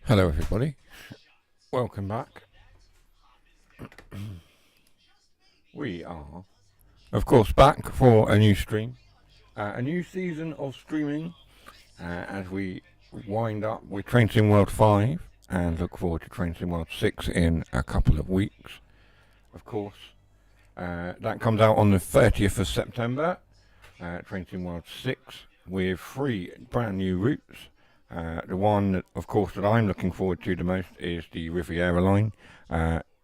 Hello everybody, welcome back. We are, of course, back for a new stream, a new season of streaming as we wind up with Train Sim World 5 and look forward to Train Sim World 6 in a couple of weeks. Of course, that comes out on the 30th of September, Train Sim World 6 with 3 brand new routes. The one, that, of course, that I'm looking forward to the most is the Riviera line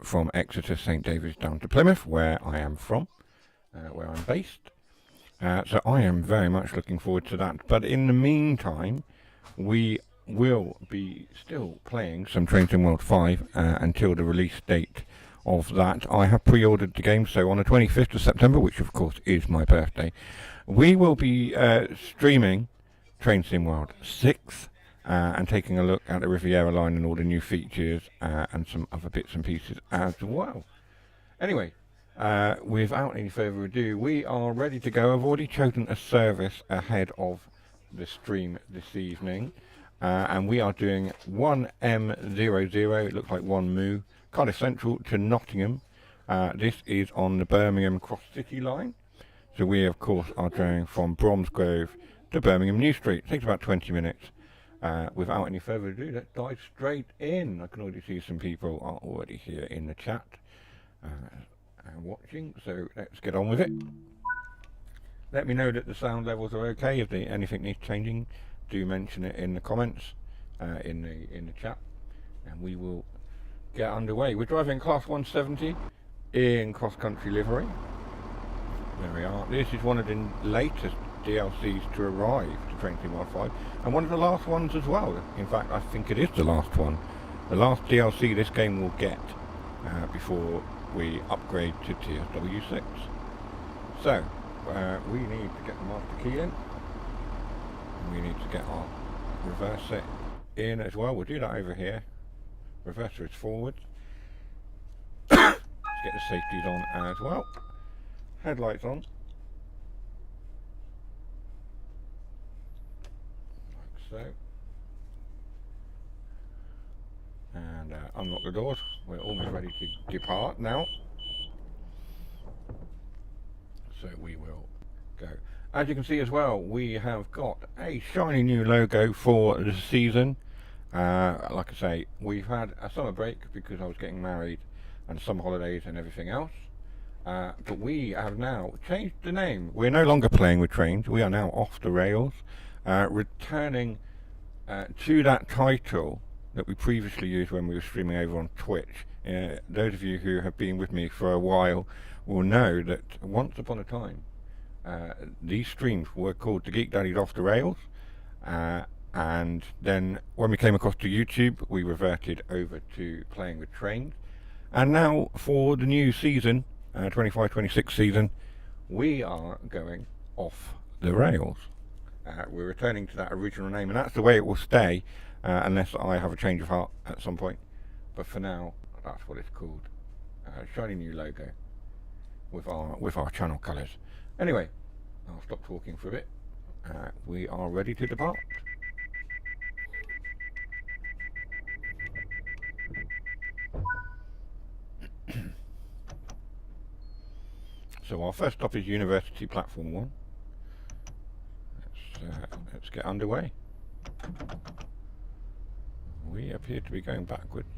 from Exeter, St David's down to Plymouth, where I am from, where I'm based. So I am very much looking forward to that. But in the meantime, we will be still playing some Train Sim World 5 until the release date of that. I have pre-ordered the game, so on the 25th of September, which of course is my birthday, we will be streaming Train Sim World 6. And taking a look at the Riviera line and all the new features and some other bits and pieces as well. Anyway, without any further ado, we are ready to go. I've already chosen a service ahead of the stream this evening, and we are doing 1M00, it looks like 1 Moo, Cardiff Central to Nottingham. This is on the Birmingham Cross City line, so we of course are going from Bromsgrove to Birmingham New Street. It takes about 20 minutes. Without any further ado, let's dive straight in. I can already see some people are already here in the chat and watching, so let's get on with it. Let me know that the sound levels are okay. If anything needs changing, do mention it in the comments in the chat, and we will get underway. We're driving Class 170 in cross-country livery. There we are. This is one of the latest DLCs to arrive to Train Sim World 5, and one of the last ones as well. In fact, I think it is the last one. The last DLC this game will get before we upgrade to TSW6. So, we need to get the master key in. We need to get our reverser in as well. We'll do that over here. Reverser is forward. Let's get the safeties on as well. Headlights on. So, and unlock the doors. We're almost ready to depart now, so we will go. As you can see as well, we have got a shiny new logo for the season. Like I say, we've had a summer break because I was getting married and some holidays and everything else, but we have now changed the name. We're no longer playing with trains, we are now off the rails. Returning to that title that we previously used when we were streaming over on Twitch. Those of you who have been with me for a while will know that once upon a time these streams were called TheGeekDaddy's Off the Rails, and then when we came across to YouTube we reverted over to playing with trains, and now for the new season, 25-26 season, we are going off the rails. We're returning to that original name, and that's the way it will stay unless I have a change of heart at some point. But for now, that's what it's called. Shiny new logo with our channel colours. Anyway, I'll stop talking for a bit. We are ready to depart. So our first stop is University Platform 1. Let's get underway. We appear to be going backwards.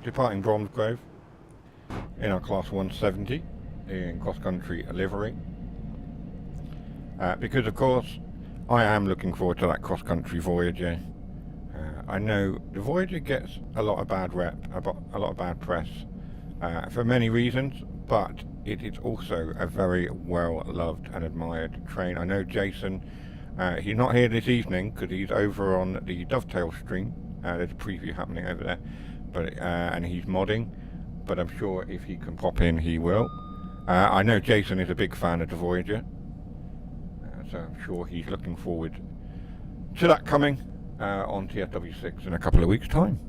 Departing Bromsgrove in our Class 170 in cross-country livery, because of course I am looking forward to that cross-country Voyager. I know the Voyager gets a lot of bad rep, a lot of bad press, for many reasons, but it is also a very well loved and admired train. I know Jason, he's not here this evening because he's over on the Dovetail stream. There's a preview happening over there, but and he's modding, but I'm sure if he can pop in he will. I know Jason is a big fan of the Voyager, so I'm sure he's looking forward to that coming on TFW6 in a couple of weeks' time.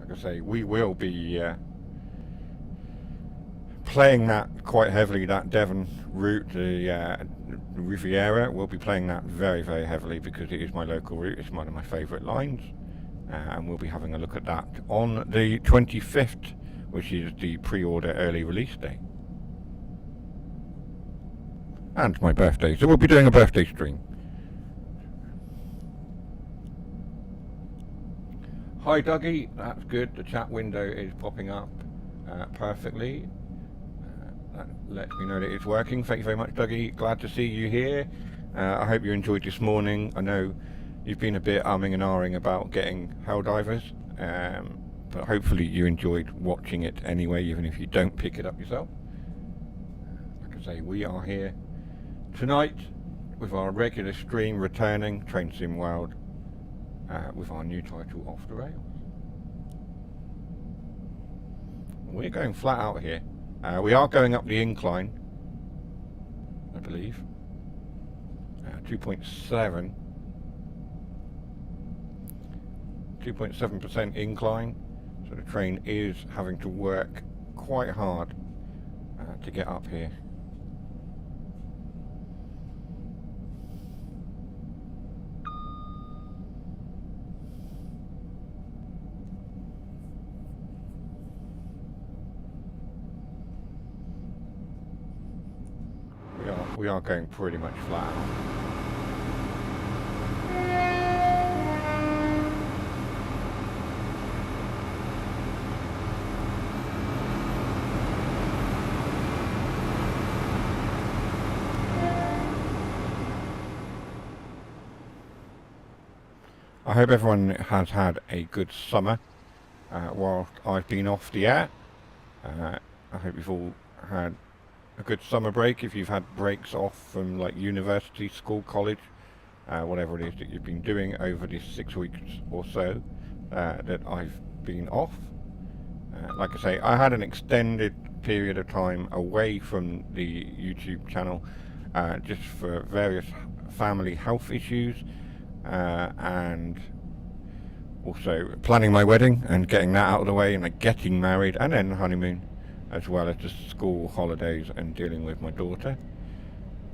Like I say, we will be playing that quite heavily, that Devon route, the Riviera. We'll be playing that very, very heavily because it is my local route. It's one of my favourite lines, and we'll be having a look at that on the 25th, which is the pre-order early release day. And my birthday, so we'll be doing a birthday stream. Hi Dougie, that's good, the chat window is popping up perfectly. That lets me know that it's working. Thank you very much Dougie, glad to see you here. I hope you enjoyed this morning. I know you've been a bit umming and ahhing about getting Helldivers, but hopefully you enjoyed watching it anyway, even if you don't pick it up yourself. Like I say, we are here tonight with our regular stream returning, Train Sim World, with our new title, Off the Rails. We're going flat out here. We are going up the incline, I believe. 2.7% incline, so the train is having to work quite hard to get up here. We are going pretty much flat. I hope everyone has had a good summer whilst I've been off the air. I hope you've all had a good summer break, if you've had breaks off from like university, school, college, whatever it is that you've been doing over these 6 weeks or so that I've been off. Like I say, I had an extended period of time away from the YouTube channel just for various family health issues and also planning my wedding and getting that out of the way, and like getting married and then the honeymoon, as well as the school holidays and dealing with my daughter.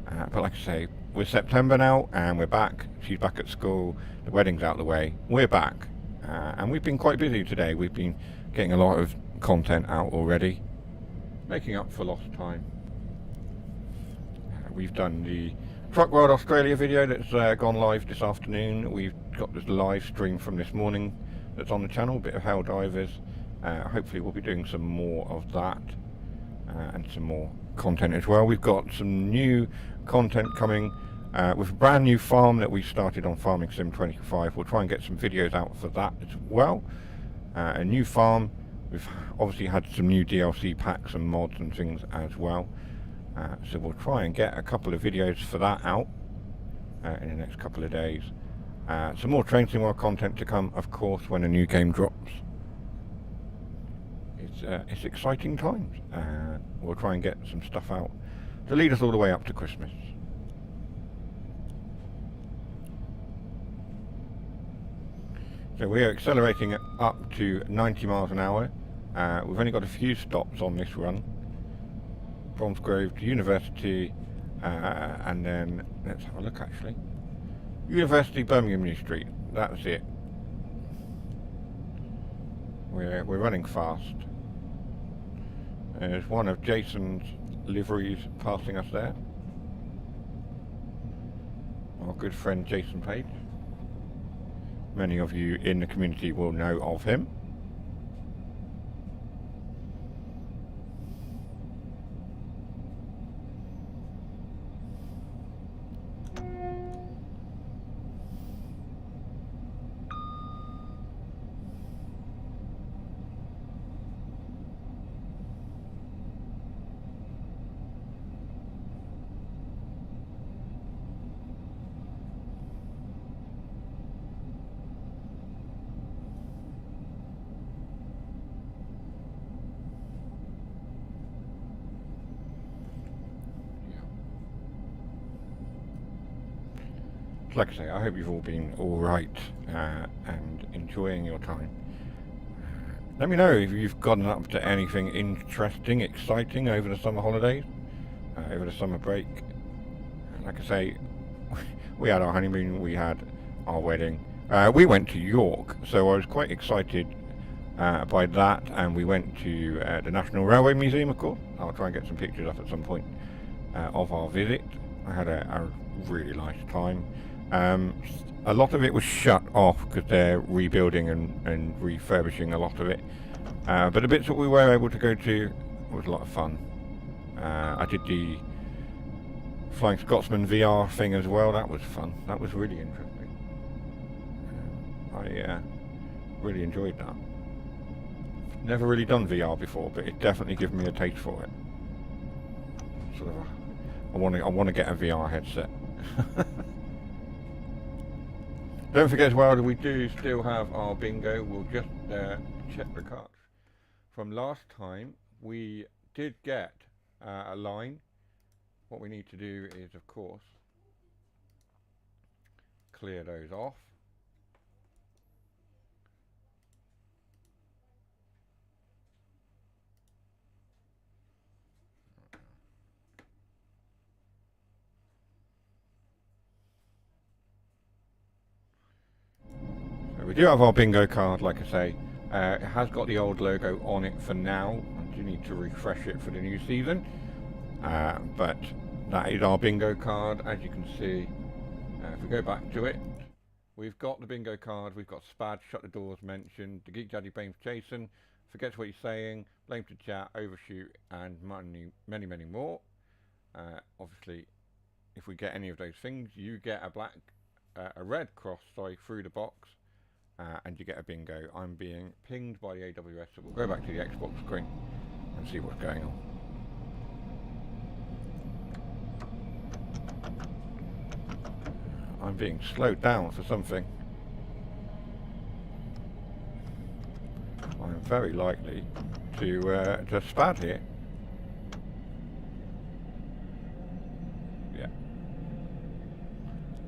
But like I say, we're September now and we're back. She's back at school, the wedding's out of the way, we're back. And we've been quite busy today. We've been getting a lot of content out already, making up for lost time. We've done the Truck World Australia video that's gone live this afternoon. We've got this live stream from this morning that's on the channel, a bit of Helldivers. Hopefully we'll be doing some more of that and some more content as well. We've got some new content coming with a brand new farm that we started on Farming Sim 25. We'll try and get some videos out for that as well. A new farm. We've obviously had some new DLC packs and mods and things as well. So we'll try and get a couple of videos for that out in the next couple of days. Some more Train Sim World content to come, of course, when a new game drops. It's exciting times. We'll try and get some stuff out to lead us all the way up to Christmas. So we are accelerating up to 90 miles an hour. We've only got a few stops on this run. Bromsgrove to University, and then let's have a look actually. University, Birmingham New Street. That's it. We're running fast. There's one of Jason's liveries passing us there. Our good friend Jason Page. Many of you in the community will know of him. like I say, I hope you've all been alright and enjoying your time. Let me know if you've gotten up to anything interesting, exciting over the summer holidays, over the summer break. Like I say, we had our honeymoon, we had our wedding. We went to York, so I was quite excited by that, and we went to the National Railway Museum, of course. I'll try and get some pictures up at some point of our visit. I had a really nice time. A lot of it was shut off because they're rebuilding and refurbishing a lot of it. But the bits that we were able to go to was a lot of fun. I did the Flying Scotsman VR thing as well. That was fun. That was really interesting. I really enjoyed that. Never really done VR before, but it definitely gives me a taste for it. Sort of, I want to get a VR headset. Don't forget as well that we do still have our bingo. We'll just check the cards. From last time, we did get a line. What we need to do is, of course, clear those off. We do have our bingo card, like I say. It has got the old logo on it for now. I do need to refresh it for the new season. But that is our bingo card. As you can see, if we go back to it, we've got the bingo card. We've got Spad, Shut the Doors mentioned, the Geek Daddy blames Jason, forgets what he's saying, blame to chat, overshoot, and many, many more. Obviously, if we get any of those things, you get a red cross, through the box. And you get a bingo. I'm being pinged by the AWS, so we'll go back to the Xbox screen and see what's going on. I'm being slowed down for something. I'm very likely to spad here. Yeah.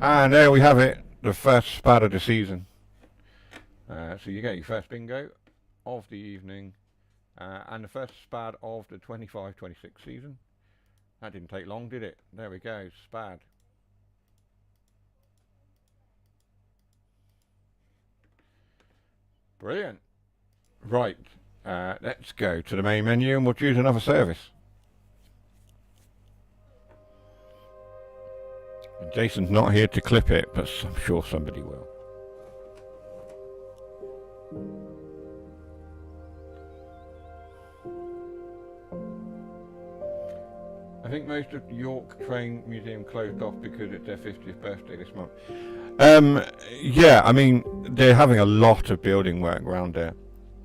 And there we have it, the first spad of the season. So you get your first bingo of the evening and the first spad of the 25-26 season. That didn't take long, did it? There we go, spad. Brilliant. Right, let's go to the main menu and we'll choose another service. And Jason's not here to clip it, but I'm sure somebody will. I think most of the York Train Museum closed off because it's their 50th birthday this month. Yeah, I mean, they're having a lot of building work around there.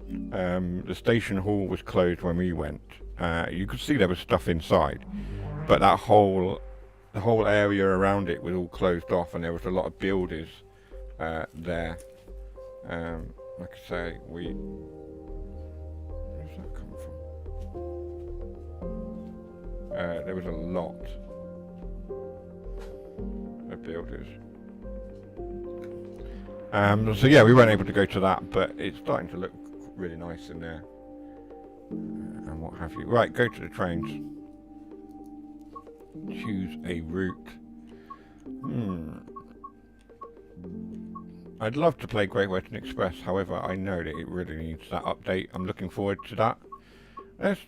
The station hall was closed when we went. You could see there was stuff inside, but the whole area around it was all closed off, and there was a lot of builders there. Like I say, where's that come from? There was a lot of builders. So yeah, we weren't able to go to that, but it's starting to look really nice in there. And what have you. Right, go to the trains. Choose a route. I'd love to play Great Western Express, however, I know that it really needs that update. I'm looking forward to that. Let's,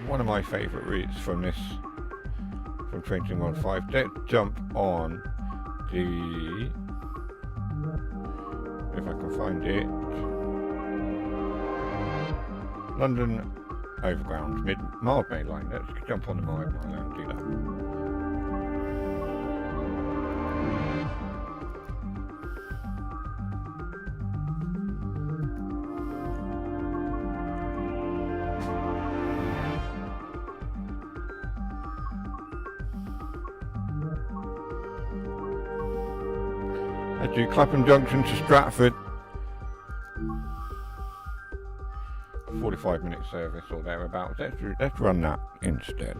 one of my favourite routes from Train Sim World 5. Let's jump on the, if I can find it, London Overground mild main line. Let's jump on the mild main line and do that. Let's do Clapham Junction to Stratford. 45-minute service or thereabouts. Let's run that instead.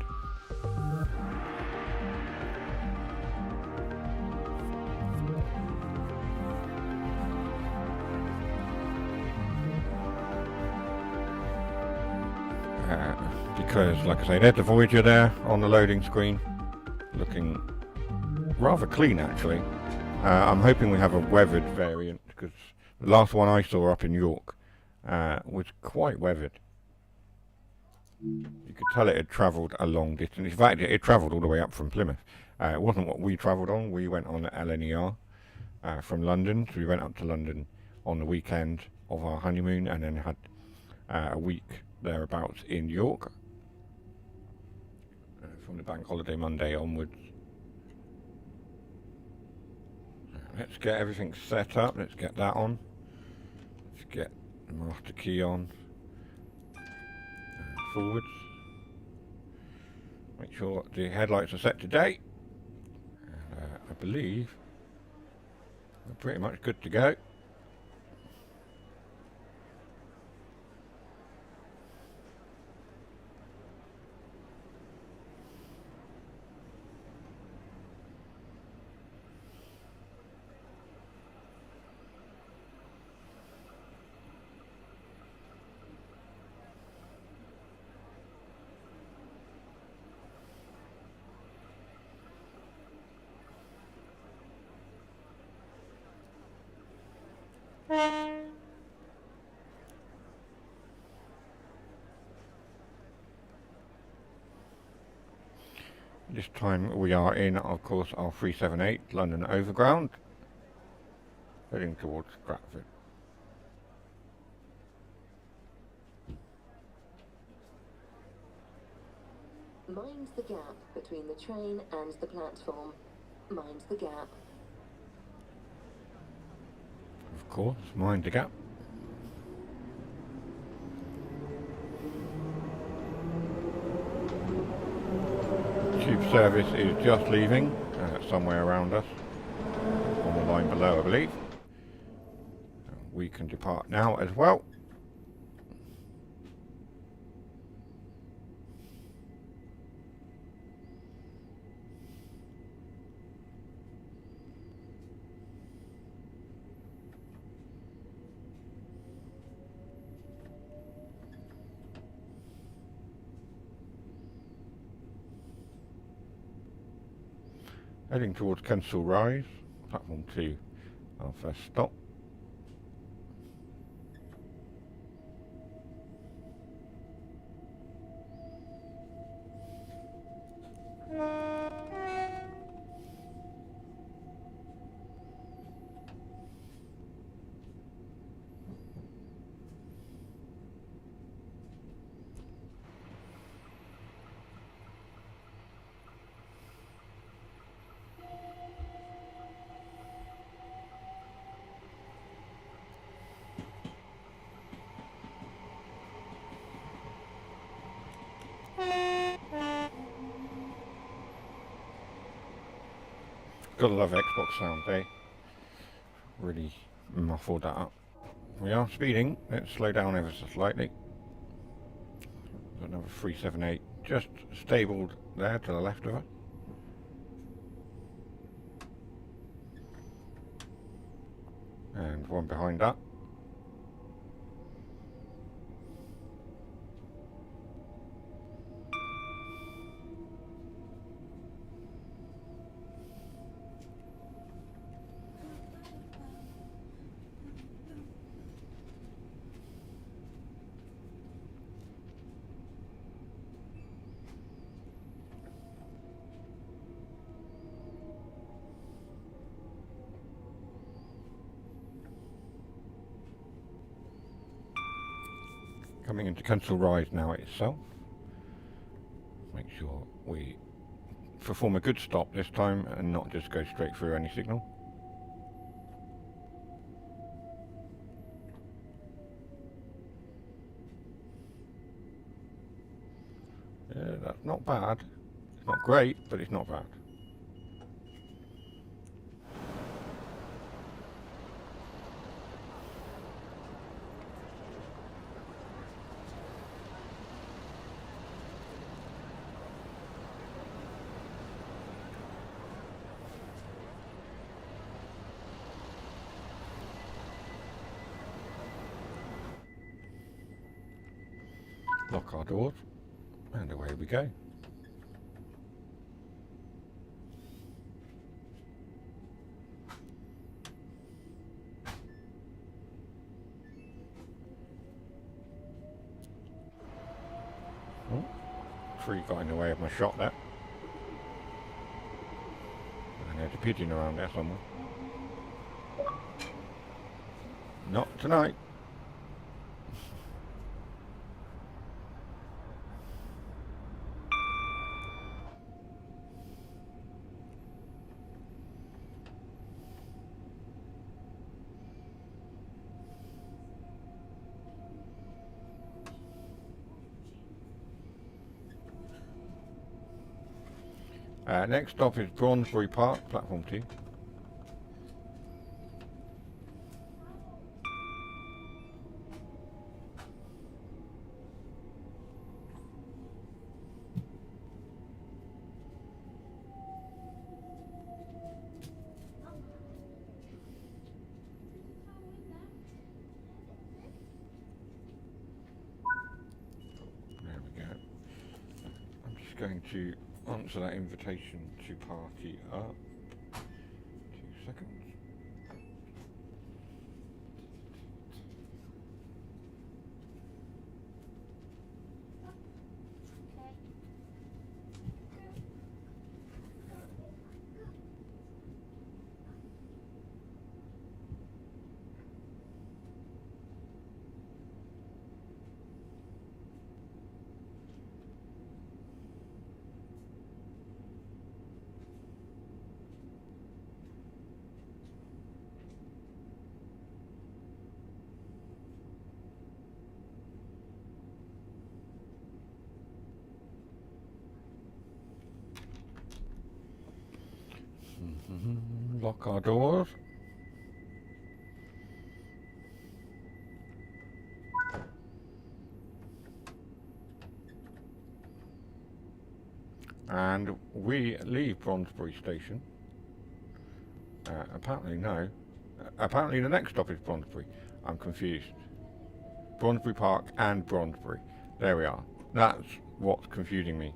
because, like I say, there's the Voyager there on the loading screen, looking rather clean actually. I'm hoping we have a weathered variant, because the last one I saw up in York was quite weathered. You could tell it had travelled a long distance. In fact, it travelled all the way up from Plymouth. It wasn't what we travelled on. We went on LNER from London, so we went up to London on the weekend of our honeymoon, and then had a week thereabouts in York from the bank holiday Monday onwards. Let's get everything set up. Let's get that on. Let's get the master key on. Forwards. Make sure the headlights are set to date. I believe we're pretty much good to go. This time we are in, of course, our 378 London Overground, heading towards Stratford. Mind the gap between the train and the platform. Mind the gap. Of course, mind the gap. Tube service is just leaving, somewhere around us, on the line below I believe. We can depart now as well. Heading towards Kensal Rise, platform 2, our first stop. Gotta love Xbox sound, eh? Really muffled that up. We are speeding. Let's slow down ever so slightly. Another 378 just stabled there to the left of us. And one behind that. Coming into Kensal Rise now itself. Make sure we perform a good stop this time and not just go straight through any signal. Yeah, that's not bad. It's not great, but it's not bad. Lock our doors, and away we go. Oh, tree got in the way of my shot there. And there's a pigeon around there somewhere. Not tonight. Next stop is Braunsbury Park, platform 2. There we go. I'm just going to answer that invitation to party up. 2 seconds. Lock our doors. And we leave Braunsbury Station. Apparently no. Apparently the next stop is Braunsbury. I'm confused. Braunsbury Park and Braunsbury. There we are. That's what's confusing me.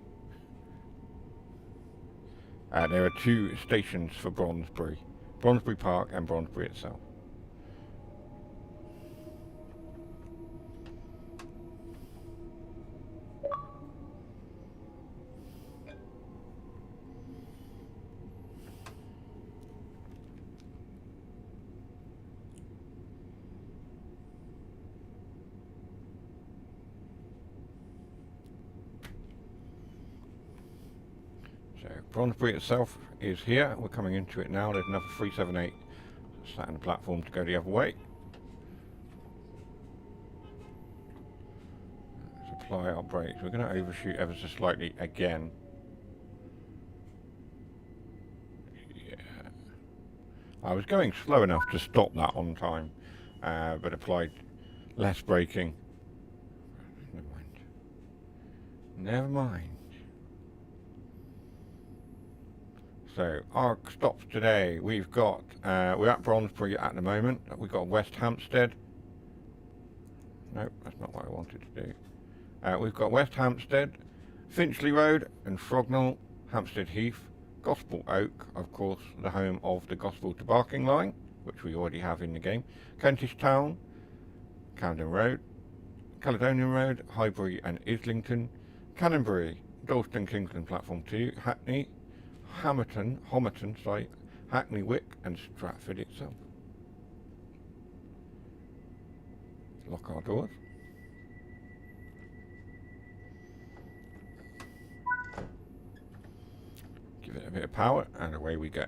There are 2 stations for Braunsbury. Braunsbury Park and Braunsbury itself. So Braunsbury itself is here. We're coming into it now. There's another 378 sat on the platform to go the other way. Let's apply our brakes. We're going to overshoot ever so slightly again. Yeah. I was going slow enough to stop that on time, but applied less braking. Never mind. Never mind. So our stops today, we've got, we're at Braunsbury at the moment. We've got West Hampstead. Nope, that's not what I wanted to do. We've got West Hampstead, Finchley Road and Frognall, Hampstead Heath, Gospel Oak, of course, the home of the Gospel to Barking line, which we already have in the game, Kentish Town, Camden Road, Caledonian Road, Highbury and Islington, Canonbury, Dalston Kingston Platform 2, Hackney, Homerton, Hackney Wick and Stratford itself. Lock our doors. Give it a bit of power and away we go.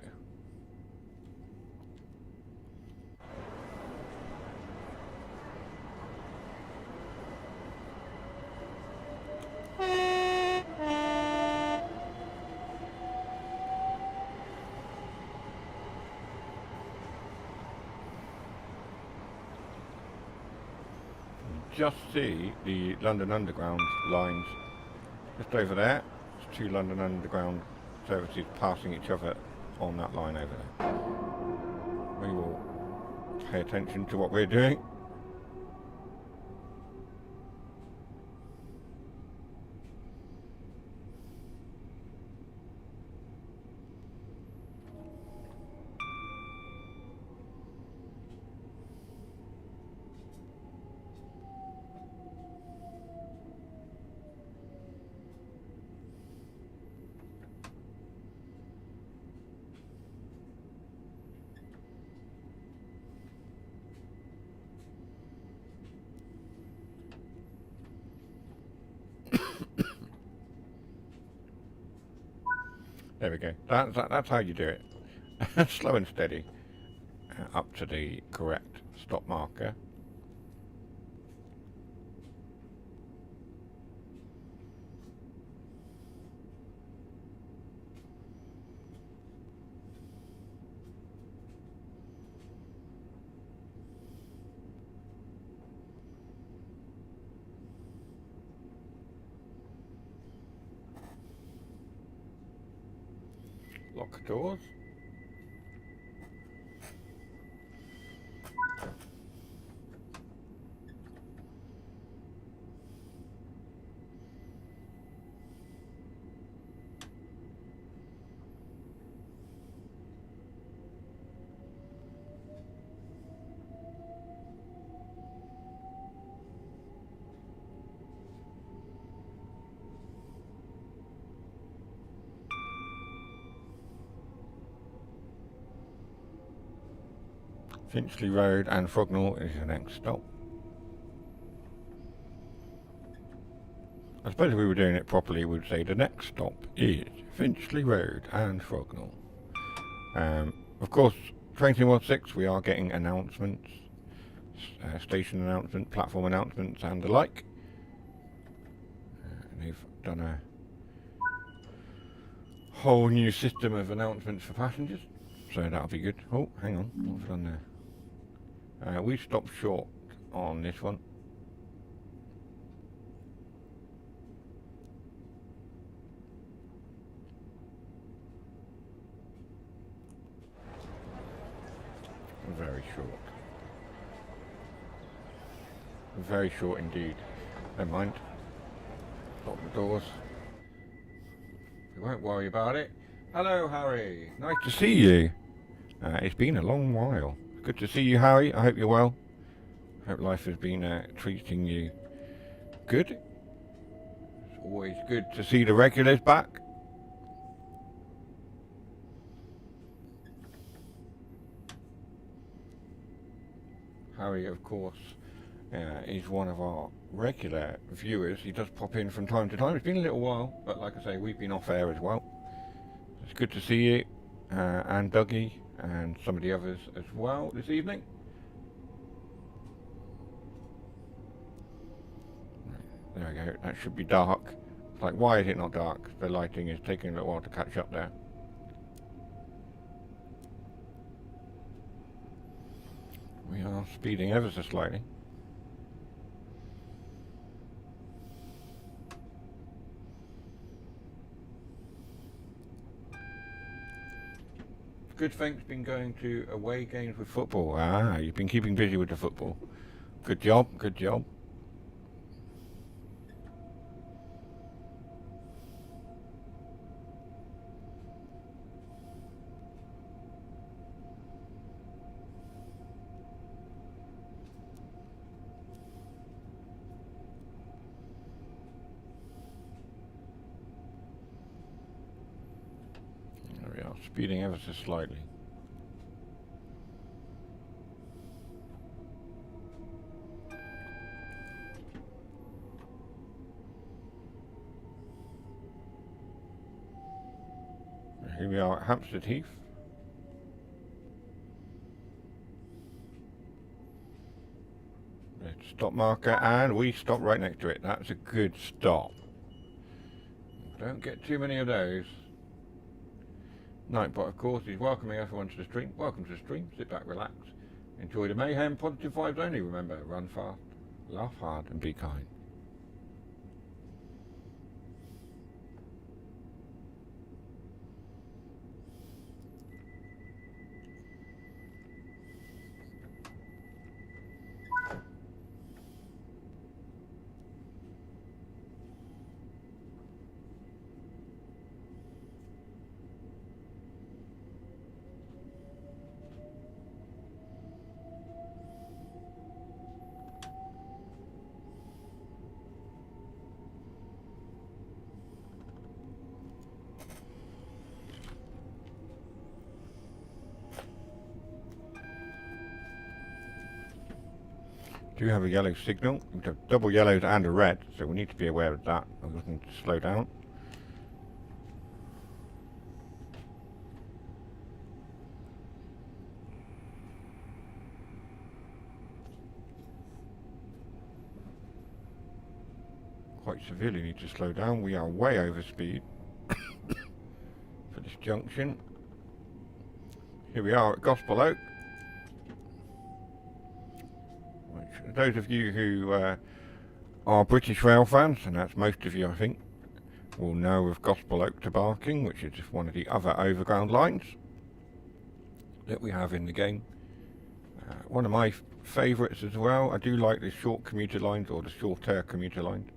Just see the London Underground lines just over there. It's 2 London Underground services passing each other on that line over there. We will pay attention to what we're doing. There we go. That's how you do it. Slow and steady. Up to the correct stop marker. Lock doors. Finchley Road and Frognall is the next stop. I suppose if we were doing it properly, we'd say the next stop is Finchley Road and Frognall. Of course, Train Sim World 6, we are getting announcements, station announcements, platform announcements and the like. They've done a whole new system of announcements for passengers, so that'll be good. Oh, hang on, what's done there? We stopped short on this one. Very short. Very short indeed. Never mind. Lock the doors. We won't worry about it. Hello, Harry. Nice to see you. It's been a long while. Good to see you, Harry. I hope you're well. Hope life has been treating you good. It's always good to see the regulars back. Harry, of course, is one of our regular viewers. He does pop in from time to time. It's been a little while, but like I say, we've been off air as well. It's good to see you, and Dougie, and some of the others as well this evening. There we go, that should be dark. It's like, why is it not dark? The lighting is taking a little while to catch up there. We are speeding ever so slightly. Good, thanks. Been going to away games with football. Ah, you've been keeping busy with the football. Good job, good job. There we are, speeding ever so slightly. Here we are at Hampstead Heath. Red stop marker, and we stop right next to it. That's a good stop. Don't get too many of those. Nightbot, of course, is welcoming everyone to the stream. Welcome to the stream. Sit back, relax. Enjoy the mayhem. Positive vibes only. Remember, run fast, laugh hard, and be kind. Do have a yellow signal. We have double yellows and a red, so we need to be aware of that. I'm looking to slow down. quite severely need to slow down. We are way over speed for this junction. Here we are at Gospel Oak, which those of you who are British Rail fans, and that's most of you I think, will know of Gospel Oak to Barking, which is just one of the other overground lines that we have in the game. One of my favourites as well. I do like the short commuter lines, or the shorter commuter lines,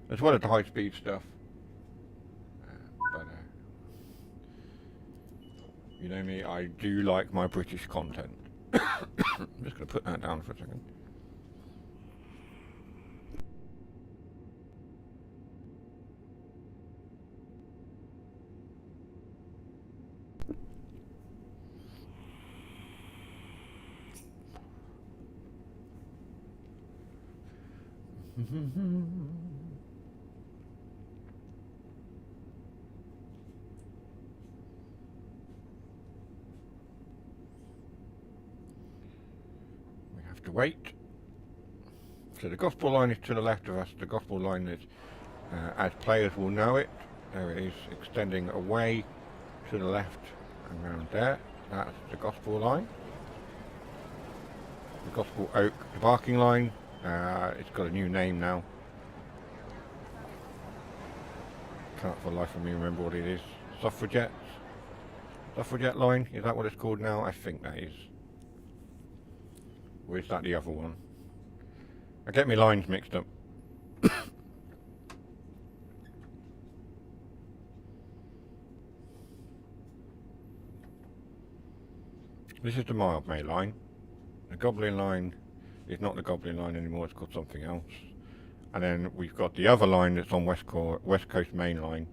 as well as the high speed stuff. But you know me, I do like my British content. I'm just going to put that down for a second. We have to wait. So the Gospel line is to the left of us. The Gospel line is, as players will know it, there it is, extending away to the left and round there. That's the Gospel line. The Gospel Oak to Barking line. It's got a new name now. Can't for the life of me remember what it is. Suffragette line, is that what it's called now? I think that is. Or is that the other one? I get my lines mixed up. This is the Mildmay line. The Goblin line is not the Goblin line anymore, it's called something else. And then we've got the other line that's on West Coast Main Line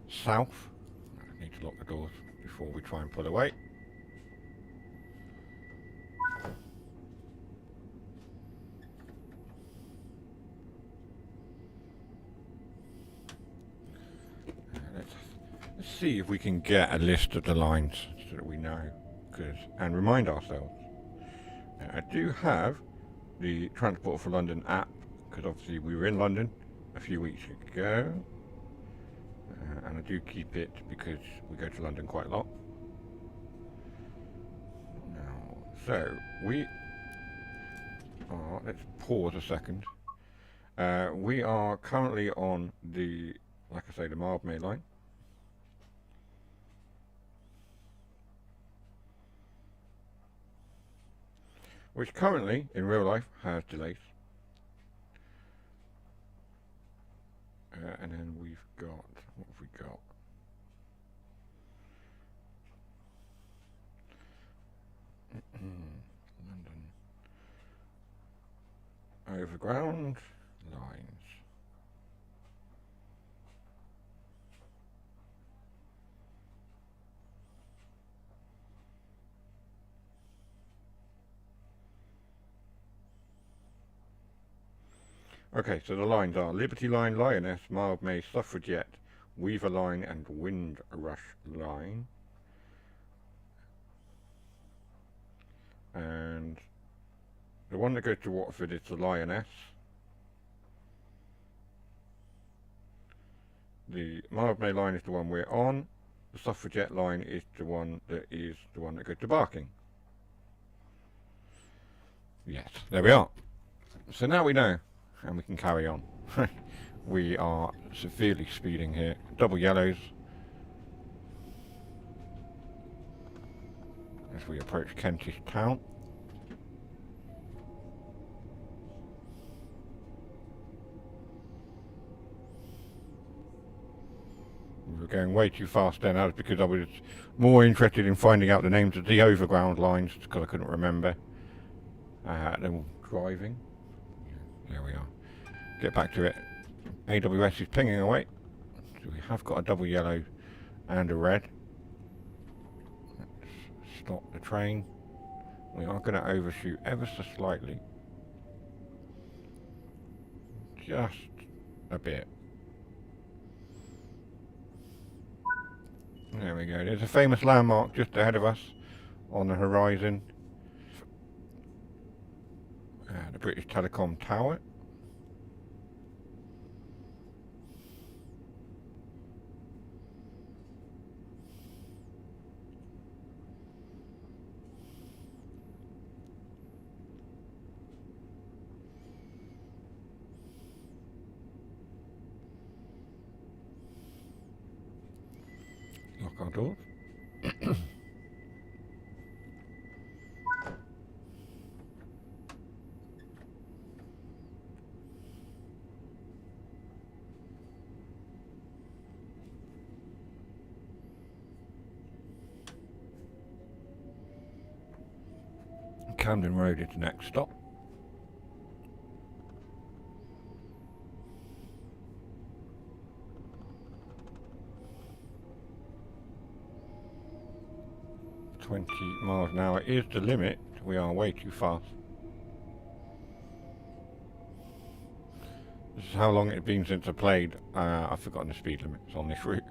south. I need to lock the doors before we try and pull away. Let's see if we can get a list of the lines so that we know, and remind ourselves. I do have the Transport for London app, because obviously we were in London a few weeks ago, and I do keep it because we go to London quite a lot. Now, so we are, let's pause a second. We are currently on the, like I say, the Mildmay line. Which currently, in real life, has delays. And then we've got, what have we got? London Overground lines. Okay, so the lines are Liberty Line, Lioness, Mildmay, Suffragette, Weaver Line and Windrush Line. And the one that goes to Watford is the Lioness. The Mildmay line is the one we're on. The Suffragette line is the one that goes to Barking. Yes, there we are. So now we know, and we can carry on. We are severely speeding here. Double yellows as we approach Kentish Town. We were going way too fast then. That was because I was more interested in finding out the names of the overground lines, because I couldn't remember, than driving. There we are. Get back to it. AWS is pinging away. So we have got a double yellow and a red. Let's stop the train. We are going to overshoot ever so slightly. Just a bit. There we go. There's a famous landmark just ahead of us on the horizon. The British Telecom Tower. doors. Camden Road is the next stop. £20 is the limit. We are way too fast. This is how long it had been since I played. I've forgotten the speed limits on this route.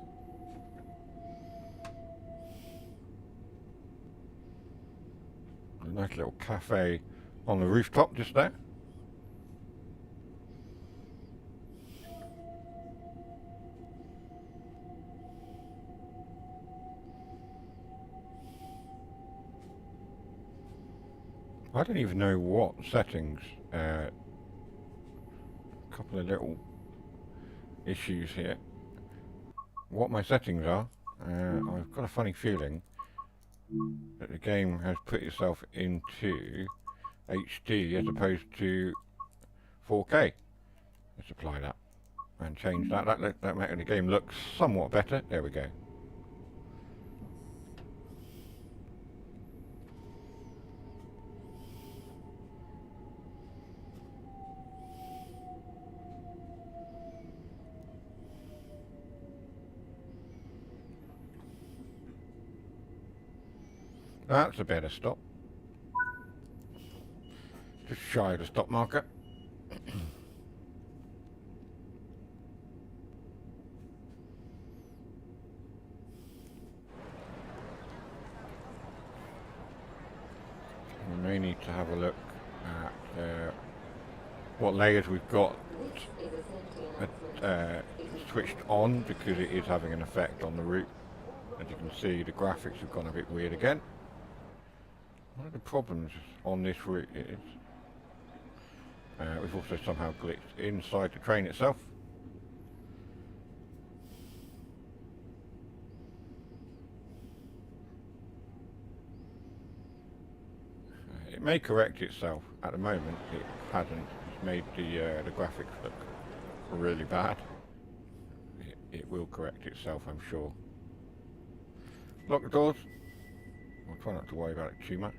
A nice little cafe on the rooftop just there. I don't even know what settings. A couple of little issues here. What my settings are. I've got a funny feeling that the game has put itself into HD as opposed to 4K. Let's apply that and change that. That makes the game look somewhat better. There we go. That's a better stop. Just shy of the stop marker. We may need to have a look at what layers we've got switched on, because it is having an effect on the route. As you can see, the graphics have gone a bit weird again. One of the problems on this route is we've also somehow glitched inside the train itself. It may correct itself. At the moment it hasn't. It's made the graphics look really bad. It will correct itself, I'm sure. Lock the doors. I'll try not to worry about it too much.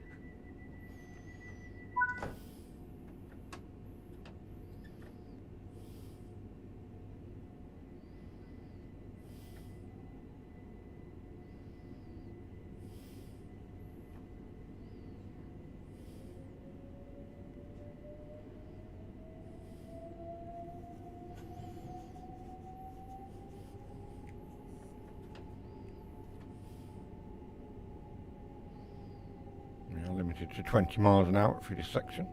Limited to 20 miles an hour through this section.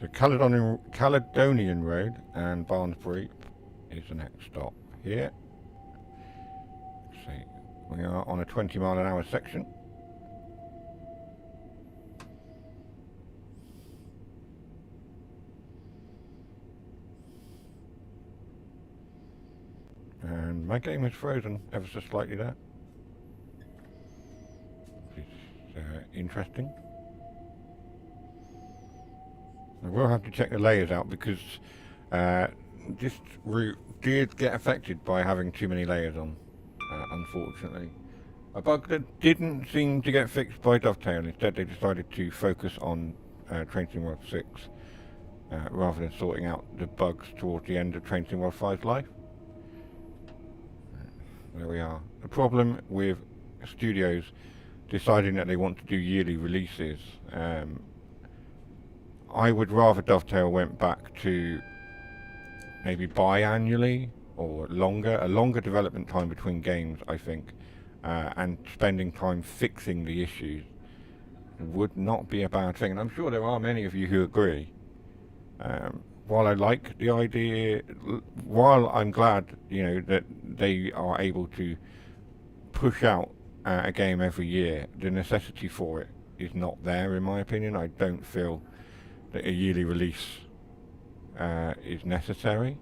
So Caledonian Road and Barnesbury is the next stop here. See, we are on a 20 mile an hour section. And my game is frozen ever so slightly there. It's interesting. I will have to check the layers out, because this route did get affected by having too many layers on, unfortunately. A bug that didn't seem to get fixed by Dovetail. Instead they decided to focus on Train Sim World 6 rather than sorting out the bugs towards the end of Train Sim World 5's life. There we are. The problem with studios deciding that they want to do yearly releases, I would rather Dovetail went back to maybe biannually or longer, a longer development time between games, I think, and spending time fixing the issues would not be a bad thing. And I'm sure there are many of you who agree. While I like the idea, while I'm glad, that they are able to push out a game every year, the necessity for it is not there in my opinion. I don't feel that a yearly release is necessary.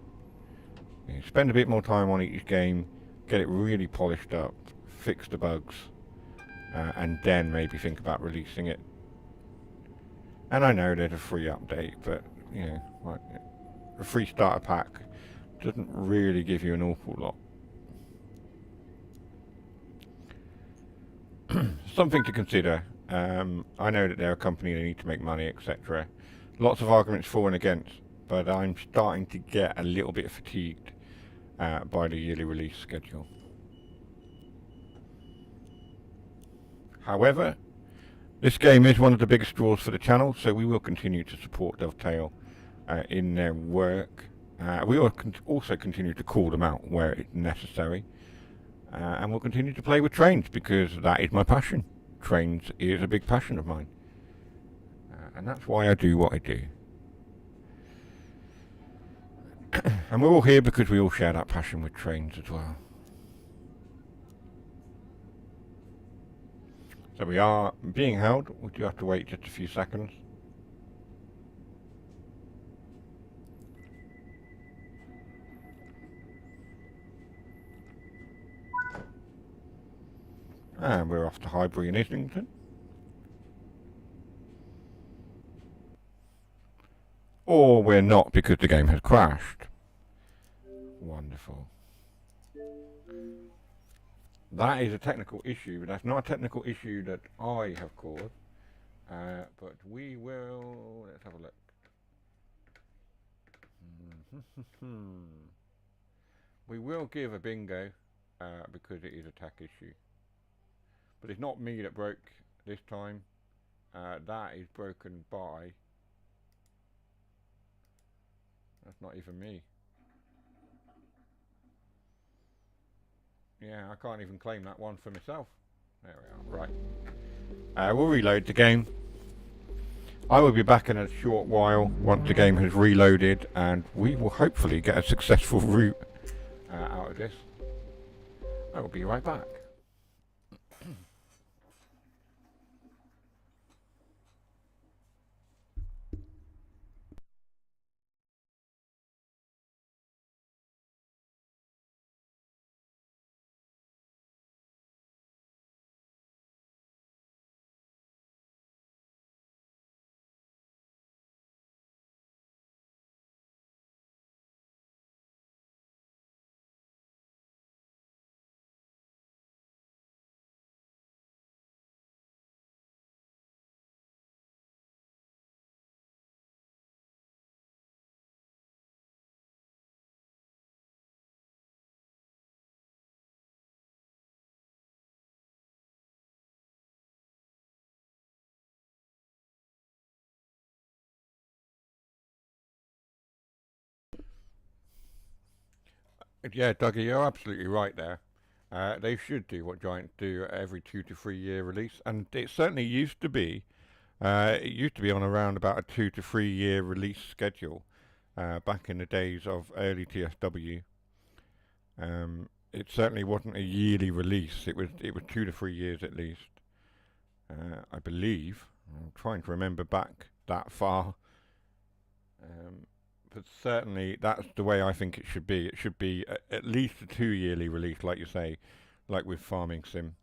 You spend a bit more time on each game, get it really polished up, fix the bugs, and then maybe think about releasing it. And I know there's a free update, but you know, like, a free starter pack doesn't really give you an awful lot. Something to consider. I know that they're a company, they need to make money, etc. Lots of arguments for and against, but I'm starting to get a little bit fatigued by the yearly release schedule. However, this game is one of the biggest draws for the channel, so we will continue to support Dovetail in their work. We will also continue to call them out where it's necessary. And we'll continue to play with trains because that is my passion. Trains is a big passion of mine. And that's why I do what I do. And we're all here because we all share that passion with trains as well. So we are being held. We do have to wait just a few seconds. And we're off to Highbury in Islington. Or we're not because the game has crashed. Wonderful. That is a technical issue, but that's not a technical issue that I have caused. But we will... Let's have a look. We will give a bingo because it is a tech issue. But it's not me that broke this time. That is broken by... That's not even me. Yeah, I can't even claim that one for myself. There we are, right. We'll reload the game. I will be back in a short while once the game has reloaded, and we will hopefully get a successful route out of this. I will be right back. Yeah, Dougie, you're absolutely right there. They should do what Giants do every 2 to 3 year release, and it certainly used to be. It used to be on around about a 2 to 3 year release schedule back in the days of early TSW. It certainly wasn't a yearly release. It was 2 to 3 years at least. I believe. I'm trying to remember back that far. But certainly that's the way I think it should be. It should be at least a 2 yearly release, like you say, like with Farming Sim.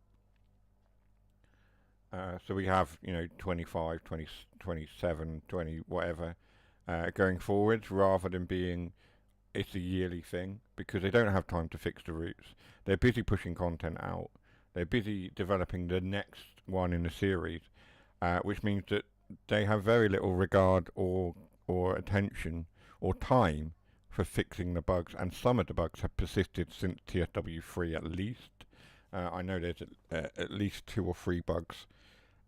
So we have, 25, 20, 27, 20, whatever, going forwards, rather than being it's a yearly thing, because they don't have time to fix the routes. They're busy pushing content out. They're busy developing the next one in the series, which means that they have very little regard or attention or time for fixing the bugs, and some of the bugs have persisted since TSW3 at least. I know there's at least 2 or 3 bugs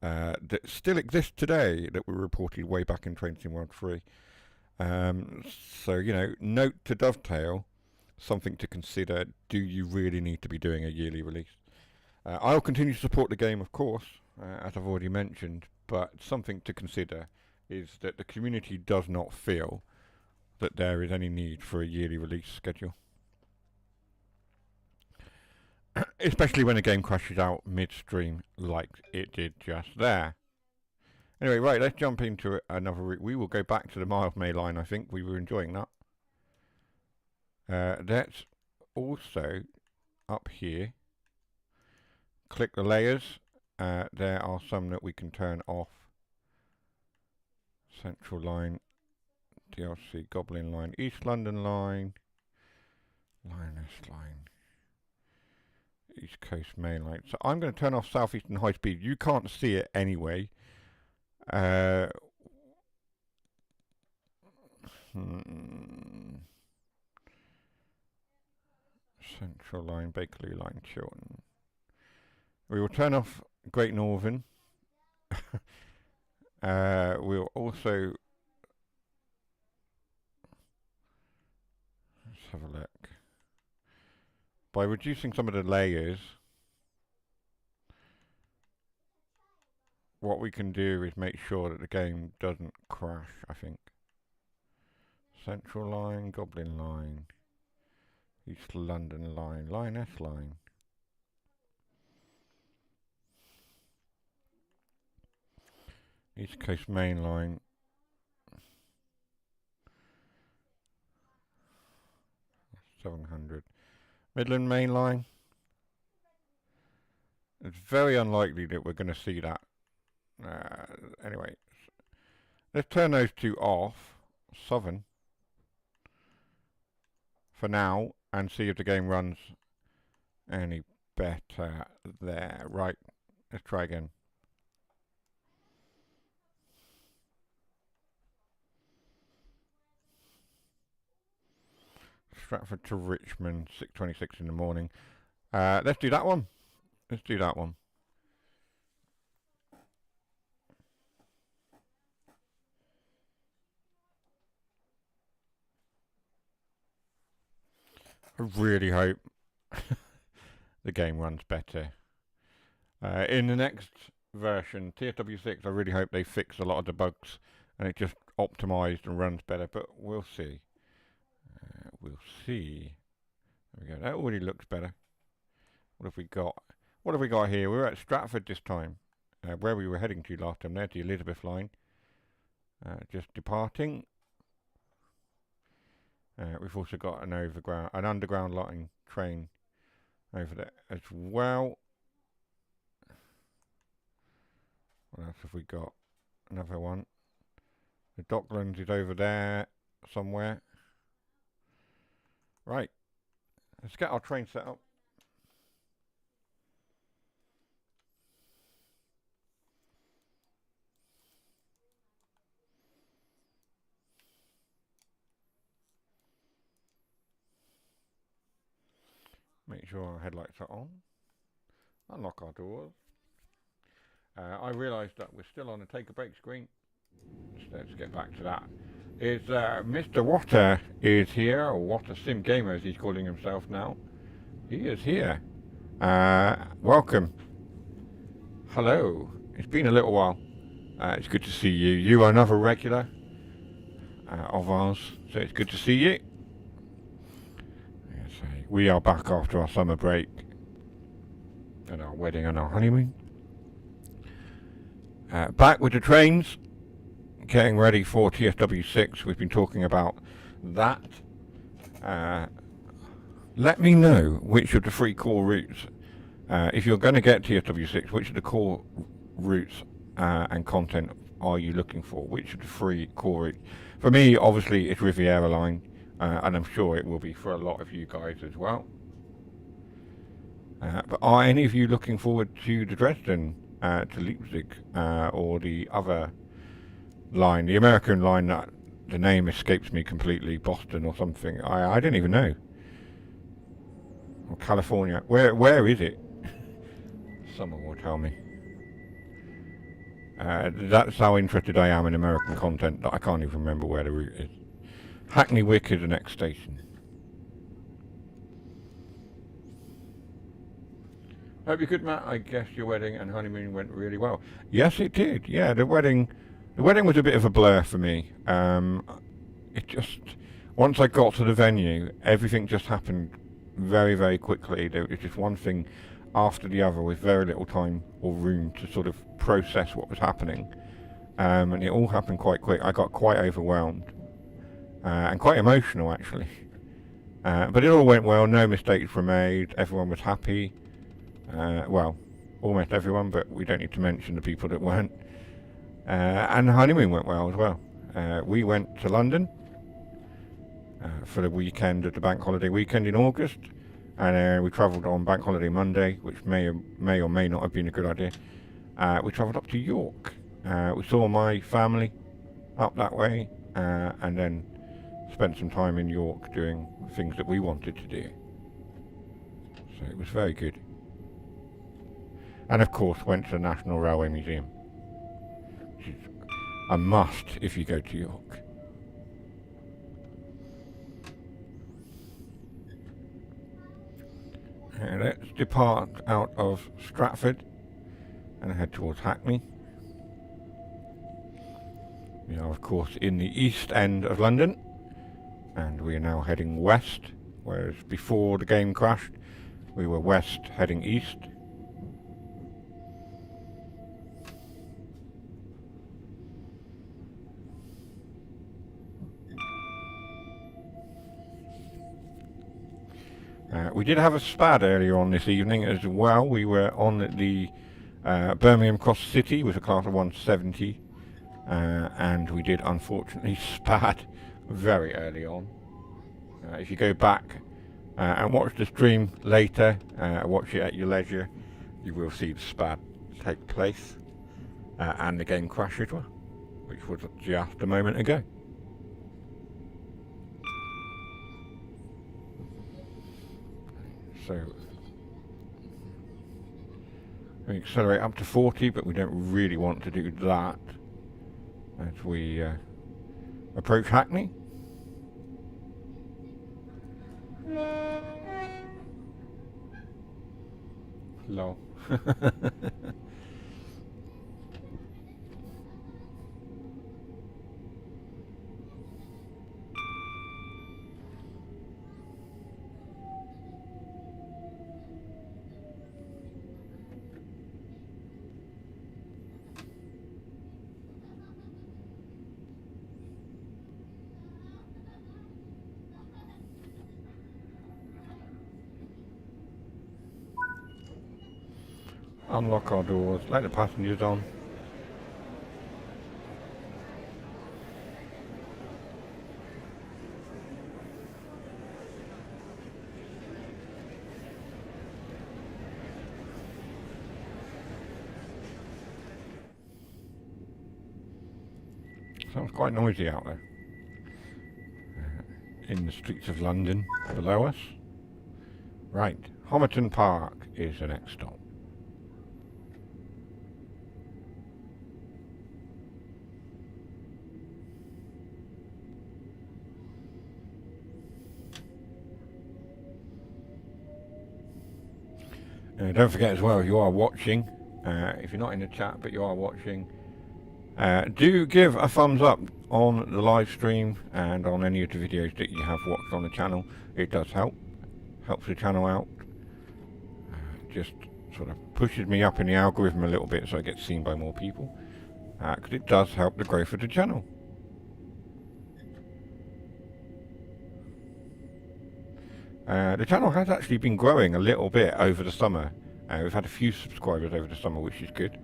that still exist today that were reported way back in Train Sim World 3. So, note to Dovetail, something to consider. Do you really need to be doing a yearly release? I'll continue to support the game, of course, as I've already mentioned, but something to consider is that the community does not feel that there is any need for a yearly release schedule. Especially when a game crashes out midstream like it did just there. Anyway, right, let's jump into another route. We will go back to the mild May line, I think. We were enjoying that. Let's also, up here, click the layers. There are some that we can turn off. Central line, DLC, Goblin line, East London line, Lioness line, East Coast Main line. So I'm going to turn off Southeastern High Speed. You can't see it anyway. Central line, Bakerloo line, Chiltern. We will turn off Great Northern. We'll also, let's have a look. By reducing some of the layers, what we can do is make sure that the game doesn't crash, I think. Central line, Goblin line, East London line, Lioness line. East Coast Main line. 700. Midland Main line. It's very unlikely that we're going to see that. Anyway, let's turn those two off. Southern. For now, and see if the game runs any better there. Right, let's try again. Stratford to Richmond, 6:26 in the morning. Let's do that one. Let's do that one. I really hope the game runs better. In the next version, TFW6, I really hope they fix a lot of the bugs and it just optimized and runs better, but we'll see. We'll see. There we go. That already looks better. What have we got? What have we got here? We're at Stratford this time, where we were heading to last time. There's the Elizabeth line. Just departing. We've also got an underground line train over there as well. What else have we got? Another one. The Docklands is over there somewhere. Right. Let's get our train set up. Make sure our headlights are on. Unlock our doors. I realised that we're still on the take a break screen. So let's get back to that. Mr. Water is here, or Water Sim Gamer as he's calling himself now. He is here. Welcome. Hello. It's been a little while. It's good to see you. You are another regular of ours, so it's good to see you. We are back after our summer break and our wedding and our honeymoon. Back with the trains, getting ready for TFW6. We've been talking about that. Let me know which of the 3 core routes, if you're going to get TFW6, which of the core routes and content are you looking for? Which of the 3 core routes? For me, obviously, it's Riviera line, and I'm sure it will be for a lot of you guys as well. But are any of you looking forward to the Dresden, to Leipzig, or the other line, the American line that the name escapes me completely, Boston or something? I don't even know. Or California. Where is it? Someone will tell me. That's how interested I am in American content that I can't even remember where the route is. Hackney Wick is the next station. Hope you're good, Matt. I guess your wedding and honeymoon went really well. Yes, it did. Yeah, the wedding was a bit of a blur for me. It just, once I got to the venue, everything just happened very, very quickly. There was just one thing after the other with very little time or room to sort of process what was happening. and it all happened quite quick. I got quite overwhelmed and quite emotional actually. But it all went well, no mistakes were made, everyone was happy. Well, almost everyone, but we don't need to mention the people that weren't. And the honeymoon went well as well. We went to London for the weekend of the bank holiday weekend in August, and we travelled on bank holiday Monday, which may or may not have been a good idea. We travelled up to York. We saw my family up that way, and then spent some time in York doing things that we wanted to do. So it was very good. And of course went to the National Railway Museum, which is a must if you go to York. Let's depart out of Stratford and head towards Hackney. We are of course in the East End of London, and we are now heading west, whereas before the game crashed we were west heading east. We did have a SPAD earlier on this evening as well. We were on the Birmingham Cross City with a class of 170, and we did unfortunately SPAD very early on. If you go back and watch the stream later, watch it at your leisure, you will see the SPAD take place and the game crash as well, which was just a moment ago. So we accelerate up to 40, but we don't really want to do that as we approach Hackney. Lol. Unlock our doors, let the passengers on. Sounds quite noisy out there. In the streets of London below us. Right, Homerton Park is the next stop. Don't forget as well, if you are watching, if you're not in the chat but you are watching, do give a thumbs up on the live stream and on any of the videos that you have watched on the channel. It does helps the channel out, just sort of pushes me up in the algorithm a little bit so I get seen by more people, because it does help the growth of the channel. The channel has actually been growing a little bit over the summer. We've had a few subscribers over the summer, which is good.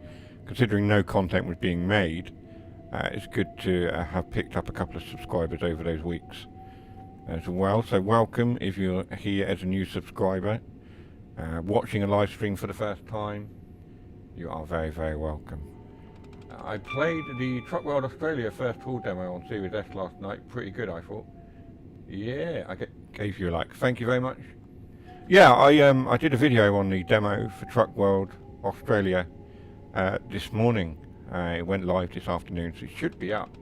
Considering no content was being made, it's good to have picked up a couple of subscribers over those weeks as well. So welcome if you're here as a new subscriber. Watching a live stream for the first time, you are very, very welcome. I played the Truck World Australia first tool demo on Series S last night. Pretty good, I thought. Yeah, I gave you a like. Thank you very much. Yeah, I did a video on the demo for Truck World Australia this morning. It went live this afternoon, so it should be up.